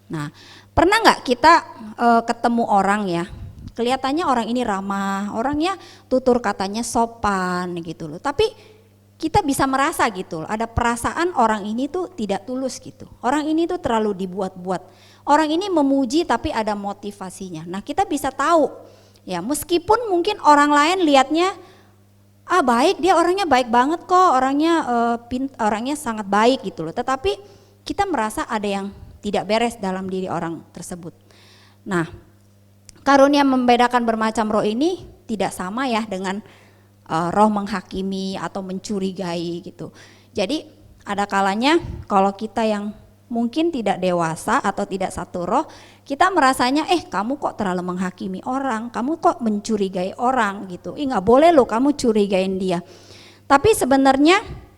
Nah, pernah nggak kita ketemu orang ya, kelihatannya orang ini ramah, orangnya tutur katanya sopan gitu loh, tapi kita bisa merasa gitu loh, ada perasaan orang ini tuh tidak tulus gitu, orang ini tuh terlalu dibuat-buat, orang ini memuji tapi ada motivasinya. Nah, kita bisa tahu ya, meskipun mungkin orang lain lihatnya baik, dia orangnya baik banget kok, orangnya sangat baik gitu loh, tetapi kita merasa ada yang tidak beres dalam diri orang tersebut. Nah, karunia membedakan bermacam roh ini tidak sama ya dengan roh menghakimi atau mencurigai gitu. Jadi ada kalanya kalau kita yang mungkin tidak dewasa atau tidak satu roh, kita merasanya kamu kok terlalu menghakimi orang, kamu kok mencurigai orang gitu. Nggak boleh loh kamu curigain dia. Tapi sebenarnya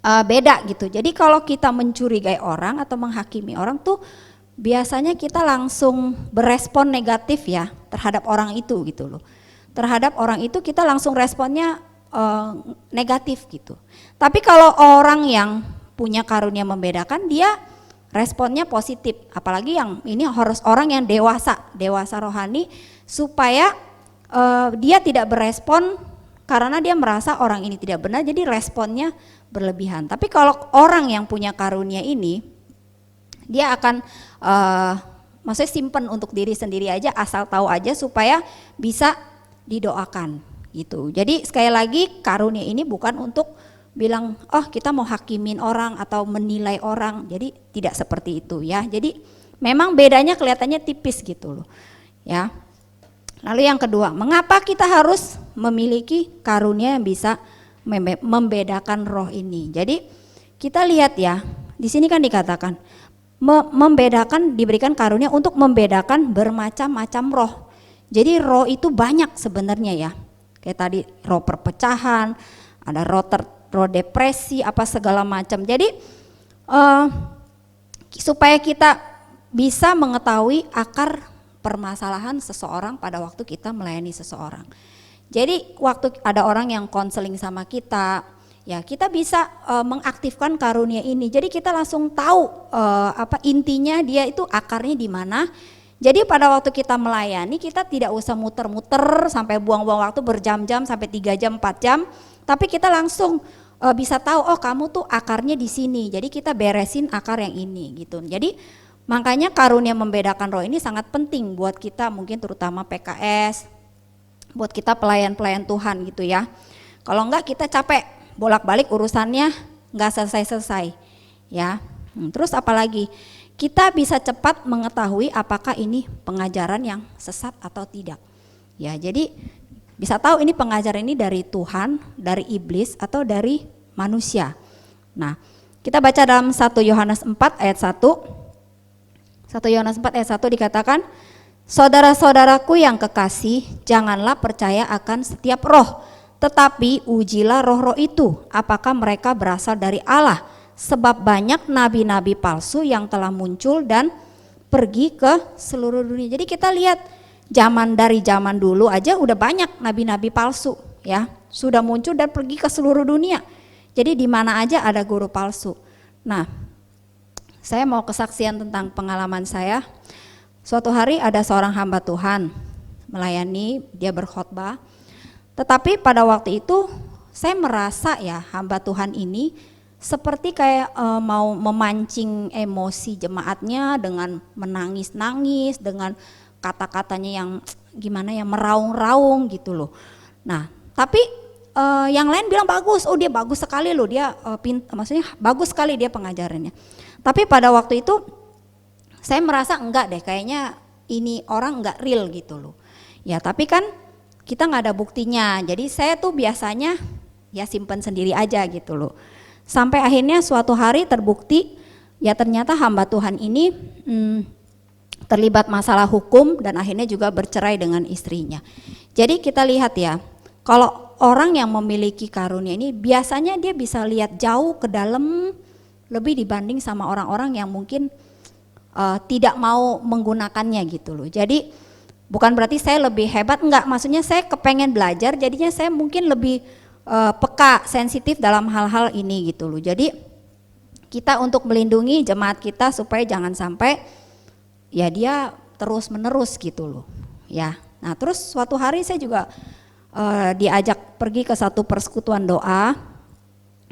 beda gitu. Jadi kalau kita mencurigai orang atau menghakimi orang tuh biasanya kita langsung berespon negatif ya terhadap orang itu gitu loh. Terhadap orang itu kita langsung responnya negatif gitu. Tapi kalau orang yang punya karunia membedakan, dia responnya positif. Apalagi yang ini harus orang yang dewasa rohani, supaya dia tidak berespon karena dia merasa orang ini tidak benar, jadi responnya berlebihan. Tapi kalau orang yang punya karunia ini, dia akan maksudnya simpen untuk diri sendiri aja, asal tahu aja supaya bisa didoakan gitu. Jadi sekali lagi karunia ini bukan untuk bilang kita mau hakimin orang atau menilai orang, jadi tidak seperti itu ya. Jadi memang bedanya kelihatannya tipis gitu loh ya. Lalu yang kedua, mengapa kita harus memiliki karunia yang bisa membedakan roh ini? Jadi kita lihat ya, di sini kan dikatakan membedakan, diberikan karunia untuk membedakan bermacam-macam roh. Jadi roh itu banyak sebenarnya ya. Kayak tadi roh perpecahan, ada roh depresi, apa segala macam. Jadi supaya kita bisa mengetahui akar permasalahan seseorang pada waktu kita melayani seseorang. Jadi waktu ada orang yang konseling sama kita, ya kita bisa mengaktifkan karunia ini. Jadi kita langsung tahu intinya dia itu akarnya di mana. Jadi pada waktu kita melayani, kita tidak usah muter-muter sampai buang-buang waktu berjam-jam sampai 3 jam 4 jam, tapi kita langsung bisa tahu kamu tuh akarnya di sini. Jadi kita beresin akar yang ini gitu. Jadi makanya karunia membedakan roh ini sangat penting buat kita, mungkin terutama PKS, buat kita pelayan-pelayan Tuhan gitu ya. Kalau enggak kita capek bolak-balik urusannya enggak selesai-selesai ya. Terus apalagi kita bisa cepat mengetahui apakah ini pengajaran yang sesat atau tidak. Ya, jadi bisa tahu ini pengajaran ini dari Tuhan, dari iblis atau dari manusia. Nah, kita baca dalam 1 Yohanes 4 ayat 1. 1 Yohanes 4 ayat 1 dikatakan, saudara-saudaraku yang kekasih, janganlah percaya akan setiap roh, tetapi ujilah roh-roh itu, apakah mereka berasal dari Allah. Sebab banyak nabi-nabi palsu yang telah muncul dan pergi ke seluruh dunia. Jadi kita lihat dari zaman dulu aja udah banyak nabi-nabi palsu ya, sudah muncul dan pergi ke seluruh dunia. Jadi di mana aja ada guru palsu. Nah, saya mau kesaksian tentang pengalaman saya. Suatu hari ada seorang hamba Tuhan melayani, dia berkhotbah. Tetapi pada waktu itu saya merasa ya hamba Tuhan ini seperti kayak mau memancing emosi jemaatnya dengan menangis-nangis, dengan kata-katanya yang gimana ya, meraung-raung gitu loh. Nah, tapi yang lain bilang bagus, oh dia bagus sekali loh, dia maksudnya bagus sekali dia pengajarannya. Tapi pada waktu itu saya merasa enggak deh, kayaknya ini orang enggak real gitu loh. Ya tapi kan kita nggak ada buktinya, jadi saya tuh biasanya ya simpen sendiri aja gitu loh. Sampai akhirnya suatu hari terbukti ya ternyata hamba Tuhan ini terlibat masalah hukum dan akhirnya juga bercerai dengan istrinya. Jadi kita lihat ya, kalau orang yang memiliki karunia ini biasanya dia bisa lihat jauh ke dalam lebih dibanding sama orang-orang yang mungkin tidak mau menggunakannya gitu loh. Jadi bukan berarti saya lebih hebat, enggak, maksudnya saya kepengen belajar, jadinya saya mungkin lebih peka, sensitif dalam hal-hal ini gitu loh. Jadi kita untuk melindungi jemaat kita supaya jangan sampai ya dia terus menerus gitu loh ya. Nah terus suatu hari saya juga diajak pergi ke satu persekutuan doa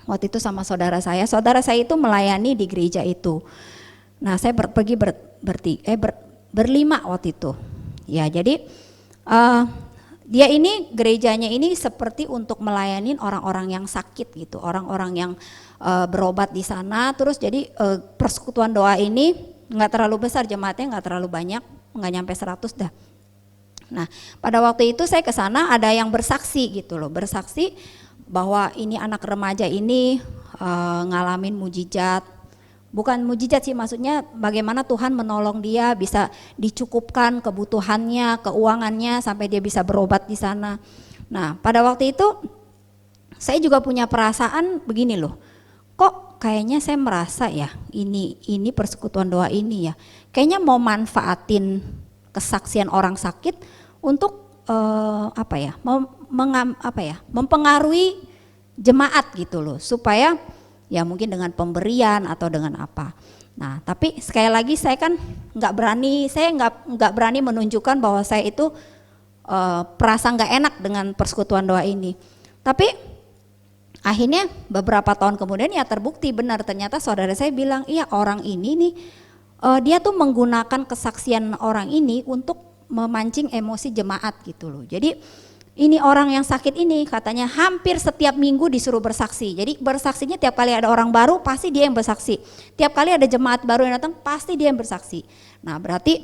waktu itu sama saudara saya itu melayani di gereja itu. Nah saya pergi berlima waktu itu ya. Jadi dia ini gerejanya ini seperti untuk melayani orang-orang yang sakit gitu, orang-orang yang berobat di sana. Terus jadi persekutuan doa ini nggak terlalu besar jemaatnya, nggak terlalu banyak, nggak nyampe 100 dah. Nah pada waktu itu saya ke sana ada yang bersaksi gitu loh, bersaksi bahwa ini anak remaja ini ngalamin mujizat, bukan mujizat sih, maksudnya bagaimana Tuhan menolong dia bisa dicukupkan kebutuhannya, keuangannya sampai dia bisa berobat di sana. Nah pada waktu itu saya juga punya perasaan begini loh, kok kayaknya saya merasa ya ini persekutuan doa ini ya kayaknya mau manfaatin kesaksian orang sakit untuk mempengaruhi jemaat gitu loh, supaya ya mungkin dengan pemberian atau dengan apa. Nah tapi sekali lagi saya kan nggak berani menunjukkan bahwa saya itu perasa nggak enak dengan persekutuan doa ini. Tapi akhirnya beberapa tahun kemudian ya terbukti benar, ternyata saudara saya bilang iya orang ini nih dia tuh menggunakan kesaksian orang ini untuk memancing emosi jemaat gitu loh. Jadi ini orang yang sakit ini katanya hampir setiap minggu disuruh bersaksi. Jadi bersaksinya tiap kali ada orang baru pasti dia yang bersaksi. Tiap kali ada jemaat baru yang datang pasti dia yang bersaksi. Nah berarti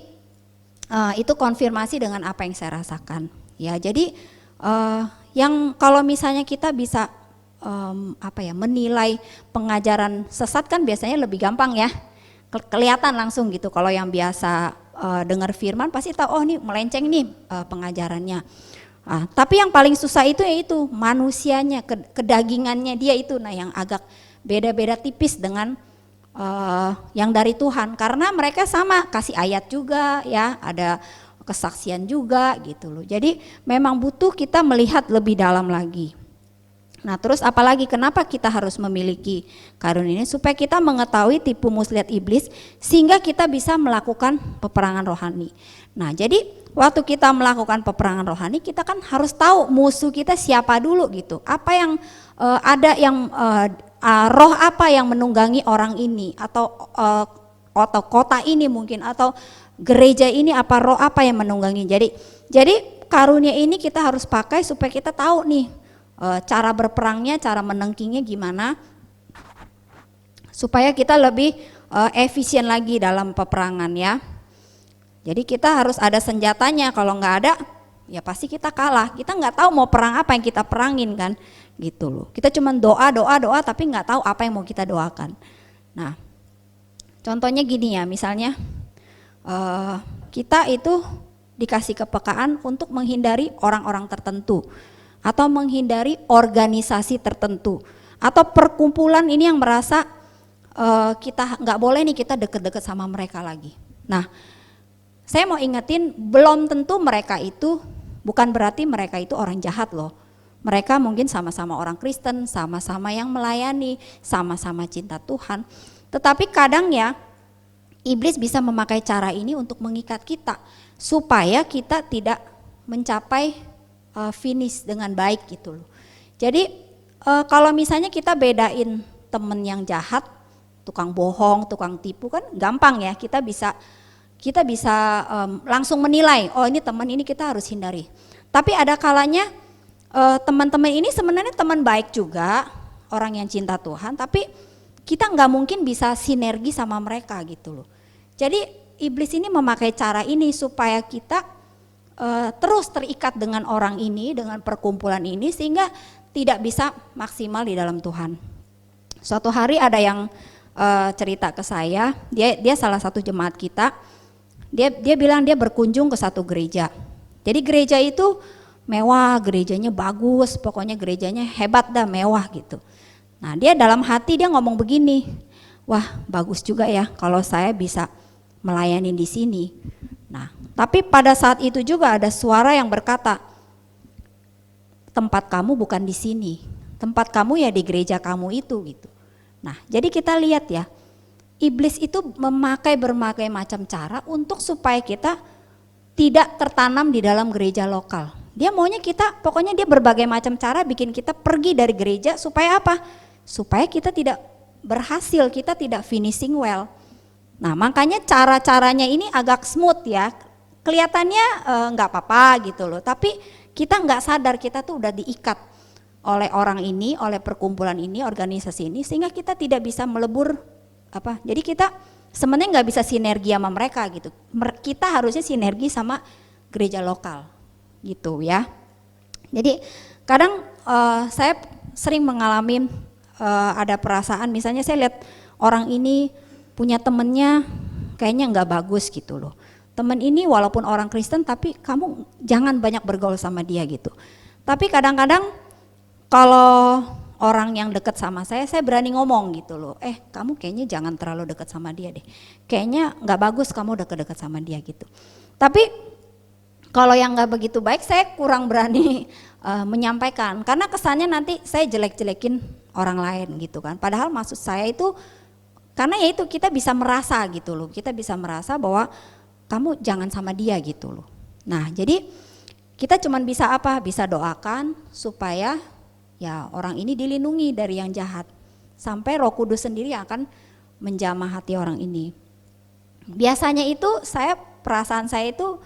itu konfirmasi dengan apa yang saya rasakan. Ya jadi yang kalau misalnya kita bisa menilai pengajaran sesat kan biasanya lebih gampang ya. Kelihatan langsung gitu. Kalau yang biasa dengar firman pasti tahu oh ini melenceng nih pengajarannya. Tapi yang paling susah itu yaitu manusianya, kedagingannya dia itu, nah yang agak beda-beda tipis dengan yang dari Tuhan, karena mereka sama kasih ayat juga ya, ada kesaksian juga gitu loh. Jadi memang butuh kita melihat lebih dalam lagi. Nah terus apalagi kenapa kita harus memiliki karunia ini, supaya kita mengetahui tipu muslihat iblis sehingga kita bisa melakukan peperangan rohani. Nah jadi waktu kita melakukan peperangan rohani kita kan harus tahu musuh kita siapa dulu gitu, apa yang ada yang roh apa yang menunggangi orang ini atau kota ini mungkin atau gereja ini, apa roh apa yang menunggangi. Jadi karunia ini kita harus pakai supaya kita tahu nih cara berperangnya, cara menengkingnya gimana, supaya kita lebih efisien lagi dalam peperangan ya. Jadi kita harus ada senjatanya, kalau nggak ada ya pasti kita kalah. Kita nggak tahu mau perang apa yang kita perangin kan, gitu loh. Kita cuma doa tapi nggak tahu apa yang mau kita doakan. Nah contohnya gini ya, misalnya kita itu dikasih kepekaan untuk menghindari orang-orang tertentu, atau menghindari organisasi tertentu, atau perkumpulan ini yang merasa kita nggak boleh nih kita deket-deket sama mereka lagi. Nah, saya mau ingetin, belum tentu mereka itu, bukan berarti mereka itu orang jahat loh, Mereka mungkin sama-sama orang Kristen, sama-sama yang melayani, sama-sama cinta Tuhan. Tetapi kadang ya iblis bisa memakai cara ini untuk mengikat kita supaya kita tidak mencapai finish dengan baik gitu loh. Jadi kalau misalnya kita bedain temen yang jahat, tukang bohong, tukang tipu kan gampang ya, kita bisa langsung menilai, oh ini teman ini kita harus hindari. Tapi ada kalanya teman-teman ini sebenarnya teman baik juga, orang yang cinta Tuhan, tapi kita nggak mungkin bisa sinergi sama mereka gitu loh. Jadi iblis ini memakai cara ini supaya kita terus terikat dengan orang ini, dengan perkumpulan ini, sehingga tidak bisa maksimal di dalam Tuhan. Suatu hari ada yang cerita ke saya, dia salah satu jemaat kita. Dia bilang dia berkunjung ke satu gereja. Jadi gereja itu mewah, gerejanya bagus, pokoknya gerejanya hebat dah, mewah gitu. Nah dia dalam hati dia ngomong begini, wah bagus juga ya kalau saya bisa melayani di sini. Nah tapi pada saat itu juga ada suara yang berkata, tempat kamu bukan di sini, tempat kamu ya di gereja kamu itu gitu. Nah jadi kita lihat ya, iblis itu memakai berbagai macam cara untuk supaya kita tidak tertanam di dalam gereja lokal. Dia maunya kita, pokoknya dia berbagai macam cara bikin kita pergi dari gereja supaya apa? Supaya kita tidak berhasil, kita tidak finishing well. Nah makanya cara-caranya ini agak smooth ya, kelihatannya nggak apa-apa gitu loh. Tapi kita nggak sadar kita tuh udah diikat oleh orang ini, oleh perkumpulan ini, organisasi ini, sehingga kita tidak bisa melebur apa, jadi kita sebenarnya nggak bisa sinergi sama mereka gitu. Kita harusnya sinergi sama gereja lokal gitu ya. Jadi kadang saya sering mengalami ada perasaan, misalnya saya lihat orang ini punya temennya kayaknya nggak bagus gitu loh. Temen ini walaupun orang Kristen tapi kamu jangan banyak bergaul sama dia gitu. Tapi kadang-kadang kalau orang yang dekat sama saya berani ngomong gitu loh, kamu kayaknya jangan terlalu dekat sama dia deh, kayaknya nggak bagus kamu deket-deket sama dia gitu. Tapi kalau yang nggak begitu baik saya kurang berani menyampaikan, karena kesannya nanti saya jelek-jelekin orang lain gitu kan. Padahal maksud saya itu, karena ya itu kita bisa merasa gitu loh, kita bisa merasa bahwa kamu jangan sama dia gitu loh. Nah jadi kita cuman bisa apa, bisa doakan supaya ya orang ini dilindungi dari yang jahat, sampai Roh Kudus sendiri akan menjamah hati orang ini. Biasanya itu perasaan saya itu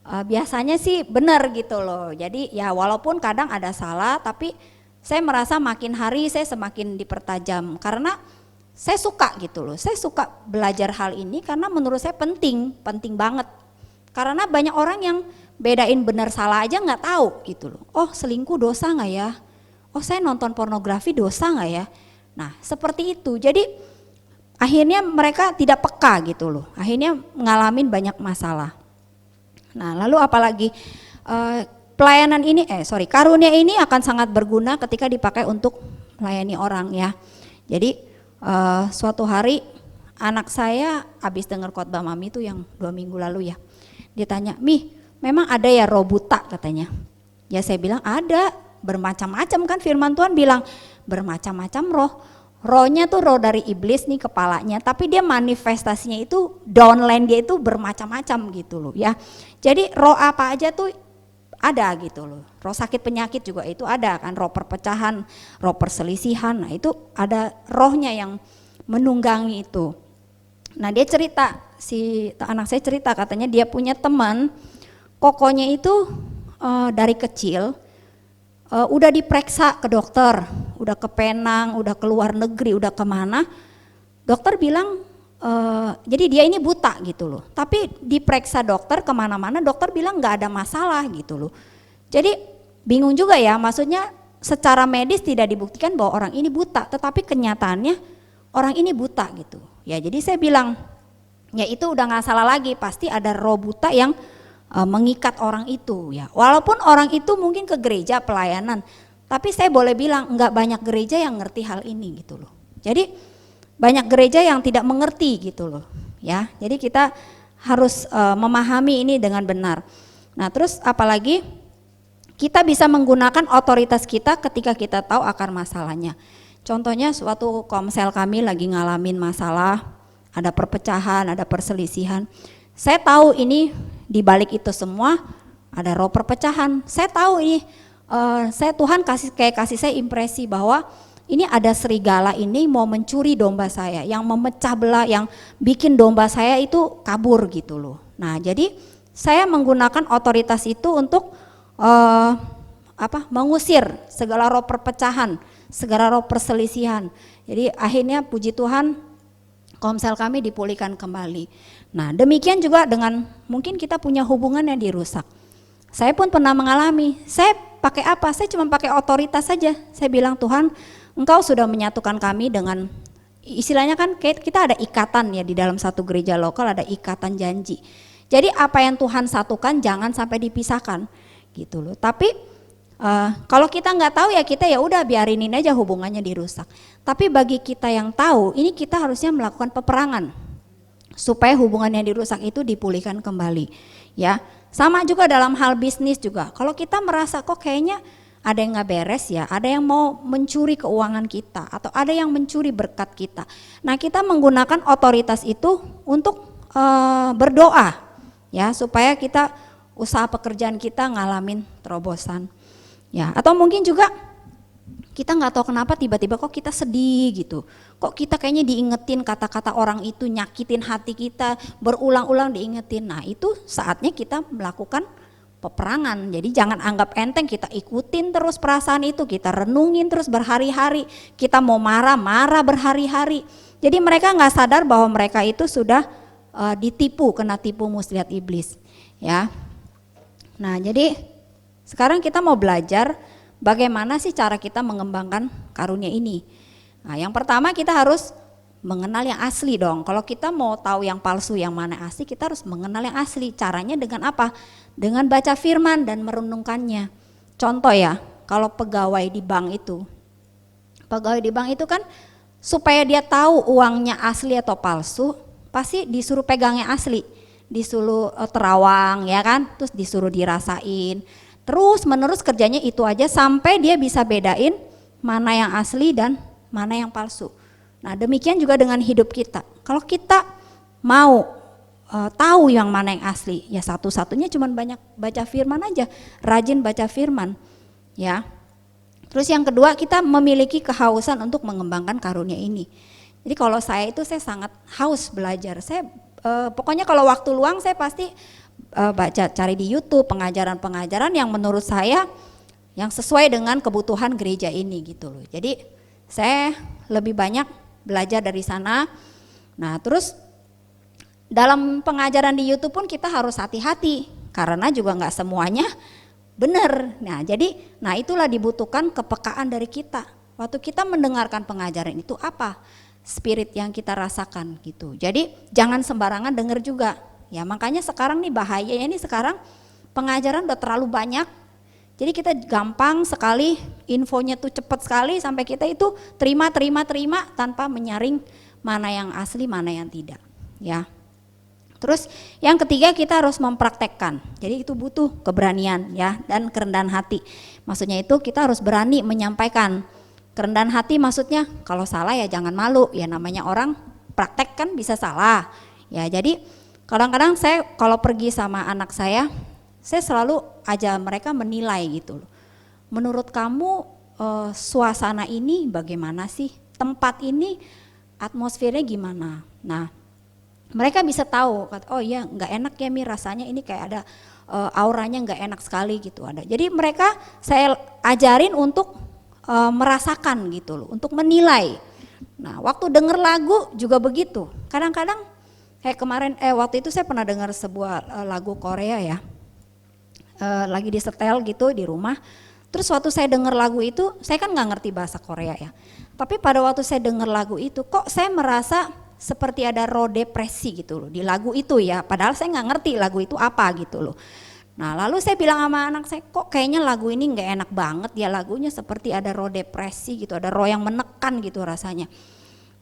biasanya sih benar gitu loh. Jadi ya walaupun kadang ada salah, tapi saya merasa makin hari saya semakin dipertajam, karena saya suka gitu loh. Saya suka belajar hal ini karena menurut saya penting banget. Karena banyak orang yang bedain benar salah aja nggak tahu gitu loh. Oh selingkuh dosa nggak ya? Oh saya nonton pornografi dosa nggak ya? Nah seperti itu, jadi akhirnya mereka tidak peka gitu loh, akhirnya ngalamin banyak masalah. Nah lalu apalagi pelayanan ini, karunia ini akan sangat berguna ketika dipakai untuk melayani orang ya. Jadi suatu hari anak saya habis dengar khotbah mami itu yang 2 minggu lalu ya, dia tanya, "Mi, memang ada ya roh buta?" katanya. Ya saya bilang ada. Bermacam-macam kan firman Tuhan bilang bermacam-macam roh. Rohnya tuh roh dari iblis nih kepalanya, tapi dia manifestasinya itu downline dia itu bermacam-macam gitu loh ya. Jadi roh apa aja tuh ada gitu loh. Roh sakit penyakit juga itu ada kan, roh perpecahan, roh perselisihan. Nah itu ada rohnya yang menunggangi itu. Nah dia cerita, anak saya cerita katanya dia punya teman, kokonya itu dari kecil udah diperiksa ke dokter, udah ke Penang, udah ke luar negeri, udah kemana, dokter bilang jadi dia ini buta gitu loh, tapi diperiksa dokter kemana-mana, dokter bilang nggak ada masalah gitu loh. Jadi bingung juga ya, maksudnya secara medis tidak dibuktikan bahwa orang ini buta, tetapi kenyataannya orang ini buta gitu. Ya jadi saya bilang, ya itu udah nggak salah lagi, pasti ada roh buta yang mengikat orang itu ya. Walaupun orang itu mungkin ke gereja pelayanan, tapi saya boleh bilang nggak banyak gereja yang ngerti hal ini gitu loh. Jadi banyak gereja yang tidak mengerti gitu loh ya. Jadi kita harus memahami ini dengan benar. Nah terus apalagi kita bisa menggunakan otoritas kita ketika kita tahu akar masalahnya. Contohnya suatu komsel kami lagi ngalamin masalah, ada perpecahan, ada perselisihan. Saya tahu ini di balik itu semua ada roh perpecahan. Saya tahu ini, Tuhan kasih saya impresi bahwa ini ada serigala ini mau mencuri domba saya, yang memecah belah, yang bikin domba saya itu kabur gitu loh. Nah, jadi saya menggunakan otoritas itu untuk mengusir segala roh perpecahan, segala roh perselisihan. Jadi akhirnya puji Tuhan komsel kami dipulihkan kembali. Nah, demikian juga dengan mungkin kita punya hubungan yang dirusak. Saya pun pernah mengalami. Saya pakai apa? Saya cuma pakai otoritas saja. Saya bilang, Tuhan, Engkau sudah menyatukan kami dengan, istilahnya kan kita ada ikatan ya, di dalam satu gereja lokal ada ikatan janji. Jadi apa yang Tuhan satukan jangan sampai dipisahkan gitu loh. Tapi kalau kita nggak tahu ya kita ya udah biarinin aja hubungannya dirusak. Tapi bagi kita yang tahu, ini kita harusnya melakukan peperangan supaya hubungan yang dirusak itu dipulihkan kembali. Ya, sama juga dalam hal bisnis juga. Kalau kita merasa kok kayaknya ada yang nggak beres ya, ada yang mau mencuri keuangan kita atau ada yang mencuri berkat kita. Nah, kita menggunakan otoritas itu untuk berdoa ya, supaya kita usaha pekerjaan kita ngalamin terobosan. Ya, atau mungkin juga kita nggak tahu kenapa tiba-tiba kok kita sedih gitu. Kok kita kayaknya diingetin kata-kata orang itu nyakitin hati kita, berulang-ulang diingetin. Nah, itu saatnya kita melakukan peperangan. Jadi jangan anggap enteng, kita ikutin terus perasaan itu, kita renungin terus berhari-hari. Kita mau marah berhari-hari. Jadi mereka nggak sadar bahwa mereka itu sudah ditipu, kena tipu muslihat iblis. Ya. Nah, jadi sekarang kita mau belajar bagaimana sih cara kita mengembangkan karunia ini. Nah, yang pertama kita harus mengenal yang asli dong. Kalau kita mau tahu yang palsu, yang mana asli, kita harus mengenal yang asli. Caranya dengan apa? Dengan baca firman dan merenungkannya. Contoh ya, kalau pegawai di bank itu kan supaya dia tahu uangnya asli atau palsu, pasti disuruh pegang yang asli, disuruh terawang ya kan, terus disuruh dirasain. Terus menerus kerjanya itu aja sampai dia bisa bedain mana yang asli dan mana yang palsu. Nah, demikian juga dengan hidup kita. Kalau kita mau tahu yang mana yang asli, ya satu-satunya cuma banyak baca firman aja, rajin baca firman. Ya. Terus yang kedua, kita memiliki kehausan untuk mengembangkan karunia ini. Jadi kalau saya sangat haus belajar. Saya pokoknya kalau waktu luang saya pasti baca, cari di YouTube pengajaran-pengajaran yang menurut saya yang sesuai dengan kebutuhan gereja ini gitu loh. Jadi saya lebih banyak belajar dari sana. Nah, terus dalam pengajaran di YouTube pun kita harus hati-hati karena juga nggak semuanya benar. Nah, itulah dibutuhkan kepekaan dari kita. Waktu kita mendengarkan pengajaran itu apa spirit yang kita rasakan gitu. Jadi jangan sembarangan dengar juga. Ya, makanya sekarang nih bahayanya ini sekarang pengajaran udah terlalu banyak. Jadi kita gampang sekali, infonya tuh cepat sekali sampai kita itu terima tanpa menyaring mana yang asli, mana yang tidak. Ya. Terus yang ketiga kita harus mempraktekkan. Jadi itu butuh keberanian ya dan kerendahan hati. Maksudnya itu kita harus berani menyampaikan. Kerendahan hati maksudnya kalau salah ya jangan malu. Ya namanya orang praktek kan bisa salah. Ya jadi kadang-kadang saya kalau pergi sama anak saya selalu aja mereka menilai gitu loh. Menurut kamu suasana ini bagaimana sih? Tempat ini atmosfernya gimana? Nah, mereka bisa tahu, oh iya nggak enak ya Mi rasanya ini kayak ada auranya nggak enak sekali gitu ada. Jadi mereka saya ajarin untuk merasakan gitu loh, untuk menilai. Nah, waktu denger lagu juga begitu. Kadang-kadang kayak kemarin waktu itu saya pernah dengar sebuah lagu Korea ya. Lagi disetel gitu di rumah. Terus waktu saya dengar lagu itu, saya kan nggak ngerti bahasa Korea ya. Tapi pada waktu saya dengar lagu itu, kok saya merasa seperti ada roh depresi gitu loh di lagu itu ya. Padahal saya nggak ngerti lagu itu apa gitu loh. Nah lalu saya bilang sama anak saya, kok kayaknya lagu ini nggak enak banget ya, lagunya seperti ada roh depresi gitu, ada roh yang menekan gitu rasanya.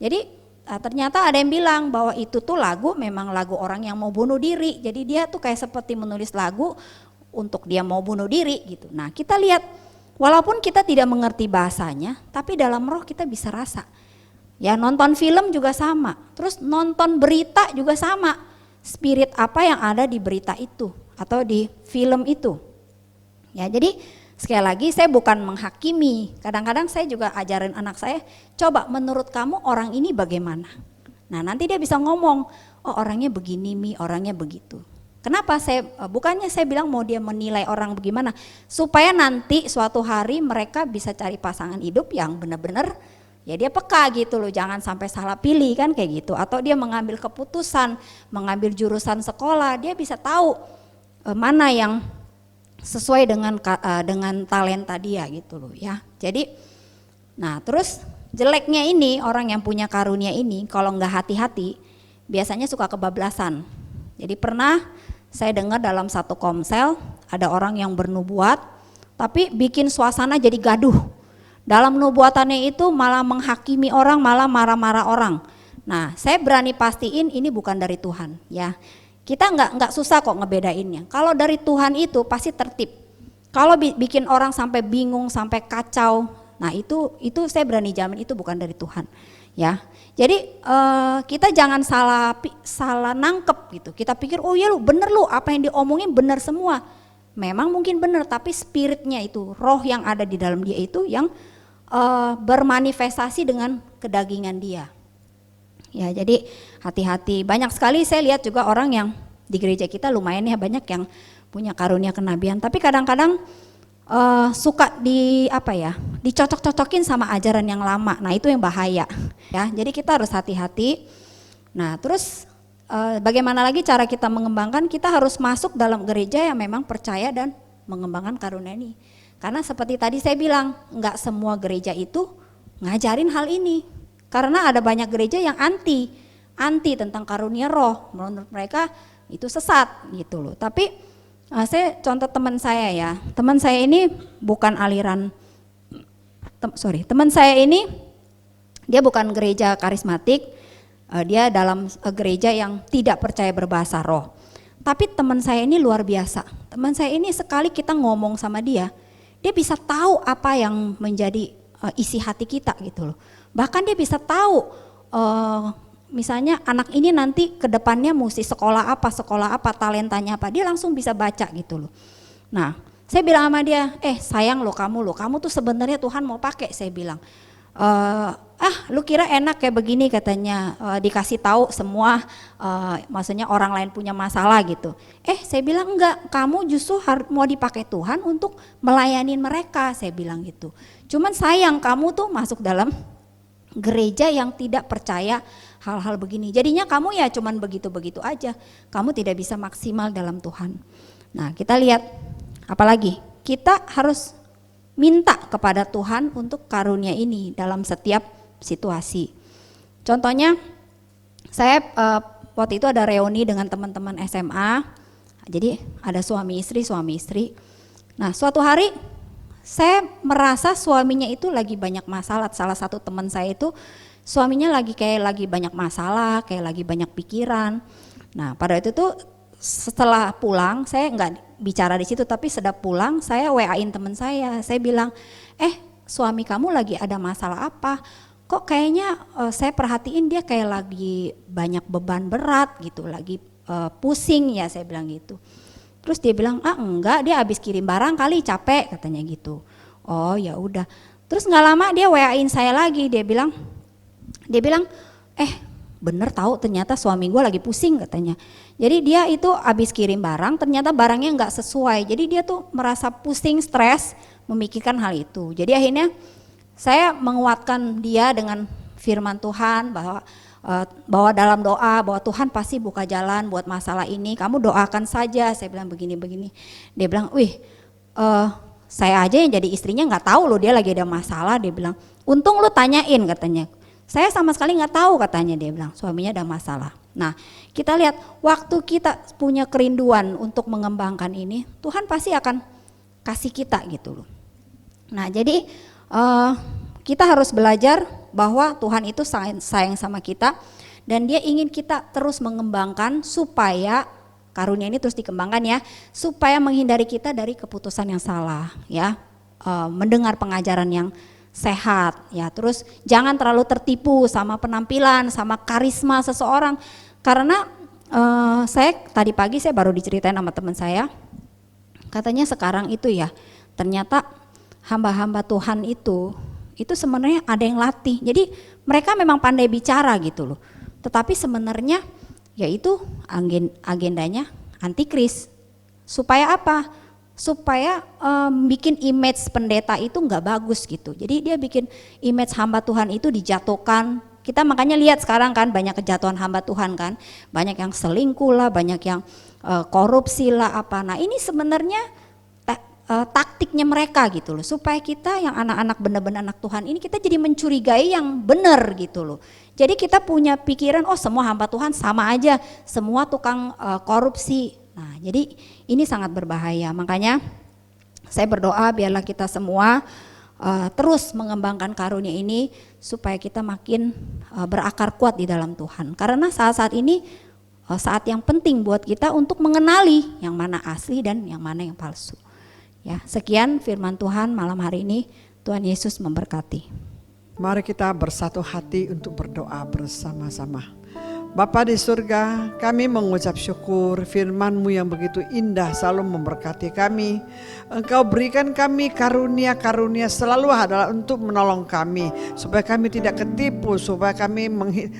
Jadi ternyata ada yang bilang bahwa itu tuh lagu memang lagu orang yang mau bunuh diri. Jadi dia tuh kayak seperti menulis lagu untuk dia mau bunuh diri gitu. Nah kita lihat walaupun kita tidak mengerti bahasanya, tapi dalam roh kita bisa rasa. Ya nonton film juga sama, terus nonton berita juga sama. Spirit apa yang ada di berita itu atau di film itu. Ya jadi sekali lagi saya bukan menghakimi, kadang-kadang saya juga ajarin anak saya, coba menurut kamu orang ini bagaimana? Nah nanti dia bisa ngomong, oh orangnya begini Mi, orangnya begitu. Kenapa bukannya saya bilang mau dia menilai orang bagaimana, supaya nanti suatu hari mereka bisa cari pasangan hidup yang benar-benar ya dia peka gitu loh, jangan sampai salah pilih kan kayak gitu. Atau dia mengambil keputusan, mengambil jurusan sekolah, dia bisa tahu mana yang sesuai dengan talenta dia gitu loh ya. Jadi nah terus jeleknya ini orang yang punya karunia ini kalau nggak hati-hati biasanya suka kebablasan. Jadi pernah saya dengar dalam satu komsel ada orang yang bernubuat tapi bikin suasana jadi gaduh. Dalam nubuatannya itu malah menghakimi orang, malah marah-marah orang. Nah saya berani pastiin ini bukan dari Tuhan ya. Kita nggak susah kok ngebedainnya. Kalau dari Tuhan itu pasti tertib. Kalau bikin orang sampai bingung, sampai kacau, nah itu saya berani jamin itu bukan dari Tuhan, ya. Jadi kita jangan salah nangkep gitu. Kita pikir oh ya lu bener lu apa yang diomongin bener semua. Memang mungkin bener, tapi spiritnya itu, roh yang ada di dalam dia itu yang bermanifestasi dengan kedagingan dia. Ya jadi hati-hati, banyak sekali saya lihat juga orang yang di gereja kita lumayan ya banyak yang punya karunia kenabian, tapi kadang-kadang suka dicocok-cocokin sama ajaran yang lama, nah itu yang bahaya ya, jadi kita harus hati-hati. Nah terus bagaimana lagi cara kita mengembangkan, kita harus masuk dalam gereja yang memang percaya dan mengembangkan karunia ini, karena seperti tadi saya bilang nggak semua gereja itu ngajarin hal ini. Karena ada banyak gereja yang anti tentang karunia roh, menurut mereka itu sesat gitu loh. Tapi saya contoh teman saya ya, teman saya ini bukan aliran, teman saya ini dia bukan gereja karismatik, dia dalam gereja yang tidak percaya berbahasa roh. Tapi teman saya ini luar biasa, teman saya ini sekali kita ngomong sama dia bisa tahu apa yang menjadi isi hati kita gitu loh. Bahkan dia bisa tahu misalnya anak ini nanti ke depannya mesti sekolah apa, talentanya apa, dia langsung bisa baca gitu loh. Nah saya bilang sama dia, sayang loh kamu tuh sebenarnya Tuhan mau pakai, saya bilang. Lu kira enak kayak begini katanya, dikasih tahu semua, maksudnya orang lain punya masalah gitu. Saya bilang enggak, kamu justru mau dipakai Tuhan untuk melayani mereka, saya bilang gitu. Cuman sayang kamu tuh masuk dalam gereja yang tidak percaya hal-hal begini. Jadinya kamu ya cuman begitu-begitu aja. Kamu tidak bisa maksimal dalam Tuhan. Nah, kita lihat apalagi kita harus minta kepada Tuhan untuk karunia ini dalam setiap situasi. Contohnya saya waktu itu ada reuni dengan teman-teman SMA. Jadi ada suami istri. Nah, suatu hari saya merasa suaminya itu lagi banyak masalah. Salah satu teman saya itu suaminya lagi banyak masalah, kayak lagi banyak pikiran. Nah pada itu tuh setelah pulang, saya nggak bicara di situ, tapi sudah pulang saya WA-in teman saya bilang, suami kamu lagi ada masalah apa? Kok kayaknya saya perhatiin dia kayak lagi banyak beban berat gitu, lagi pusing ya, saya bilang gitu. Terus dia bilang, enggak, dia habis kirim barang kali capek katanya gitu. Oh ya udah. Terus nggak lama dia WA-in saya lagi, dia bilang bener tahu ternyata suami gue lagi pusing katanya. Jadi dia itu habis kirim barang, ternyata barangnya nggak sesuai. Jadi dia tuh merasa pusing, stres, memikirkan hal itu. Jadi akhirnya saya menguatkan dia dengan firman Tuhan bahwa dalam doa bahwa Tuhan pasti buka jalan buat masalah ini, kamu doakan saja. Saya bilang begini. Dia bilang, saya aja yang jadi istrinya nggak tahu loh dia lagi ada masalah. Dia bilang, untung lu tanyain katanya. Saya sama sekali nggak tahu katanya, dia bilang suaminya ada masalah. Nah kita lihat waktu kita punya kerinduan untuk mengembangkan ini, Tuhan pasti akan kasih kita gitu loh. Nah jadi kita harus belajar bahwa Tuhan itu sayang sama kita dan dia ingin kita terus mengembangkan supaya karunia ini terus dikembangkan ya, supaya menghindari kita dari keputusan yang salah ya, mendengar pengajaran yang sehat ya, terus jangan terlalu tertipu sama penampilan, sama karisma seseorang. Karena saya tadi pagi saya baru diceritain sama teman saya, katanya sekarang itu ya ternyata hamba-hamba Tuhan itu sebenarnya ada yang latih. Jadi mereka memang pandai bicara gitu loh, tetapi sebenarnya yaitu agendanya antikris. Supaya apa? Supaya bikin image pendeta itu nggak bagus gitu. Jadi dia bikin image hamba Tuhan itu dijatuhkan. Kita makanya lihat sekarang kan banyak kejatuhan hamba Tuhan kan, banyak yang selingkuh lah, banyak yang korupsi lah apa. Nah ini sebenarnya taktiknya mereka gitu loh, supaya kita yang anak-anak benar-benar anak Tuhan ini kita jadi mencurigai yang benar gitu loh. Jadi kita punya pikiran oh semua hamba Tuhan sama aja, semua tukang korupsi. Nah jadi ini sangat berbahaya. Makanya saya berdoa biarlah kita semua terus mengembangkan karunia ini supaya kita makin berakar kuat di dalam Tuhan. Karena saat-saat ini saat yang penting buat kita untuk mengenali yang mana asli dan yang mana yang palsu. Ya, sekian firman Tuhan malam hari ini. Tuhan Yesus memberkati. Mari kita bersatu hati untuk berdoa bersama-sama. Bapa di surga, kami mengucap syukur firman-Mu yang begitu indah selalu memberkati kami. Engkau berikan kami karunia-karunia selalu adalah untuk menolong kami, supaya kami tidak ketipu, supaya kami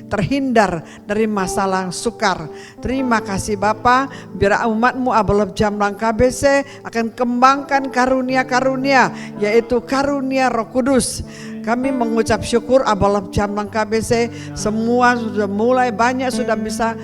terhindar dari masalah yang sukar. Terima kasih Bapa, biar umat-Mu Abalab Jamlang KBC akan kembangkan karunia-karunia, yaitu karunia Roh Kudus. Kami mengucap syukur Abalab Jamlang KBC, semua sudah mulai banyak sudah bisa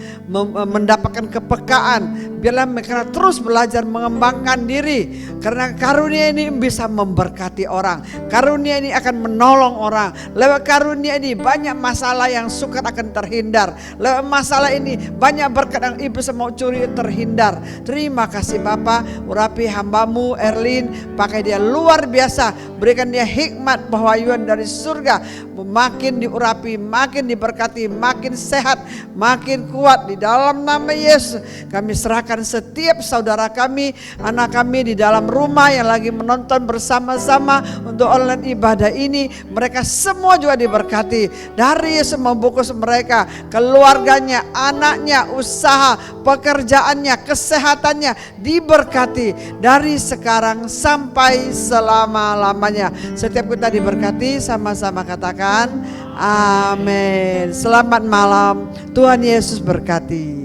mendapatkan kepekaan. Biarlah mereka terus belajar mengembangkan diri, karena karunia ini bisa memberkati orang. Karunia ini akan menolong orang. Lewat karunia ini banyak masalah yang sukar akan terhindar. Lewat masalah ini banyak berkat yang iblis mau curi terhindar. Terima kasih Bapa, urapi hamba-Mu Erlin, pakai dia luar biasa, berikan dia hikmat pewahyuan dari surga, makin diurapi, makin diberkati, makin sehat, makin kuat di dalam nama Yesus. Kami serahkan setiap saudara kami, anak kami di dalam rumah yang lagi menonton bersama-sama untuk online ibadah ini, mereka semua juga diberkati dari Yesus membungkus mereka, keluarganya, anaknya, usaha, pekerjaannya, kesehatannya diberkati dari sekarang sampai selama-lamanya. Setiap kita diberkati, sama-sama katakan amin. Selamat malam, Tuhan Yesus berkati.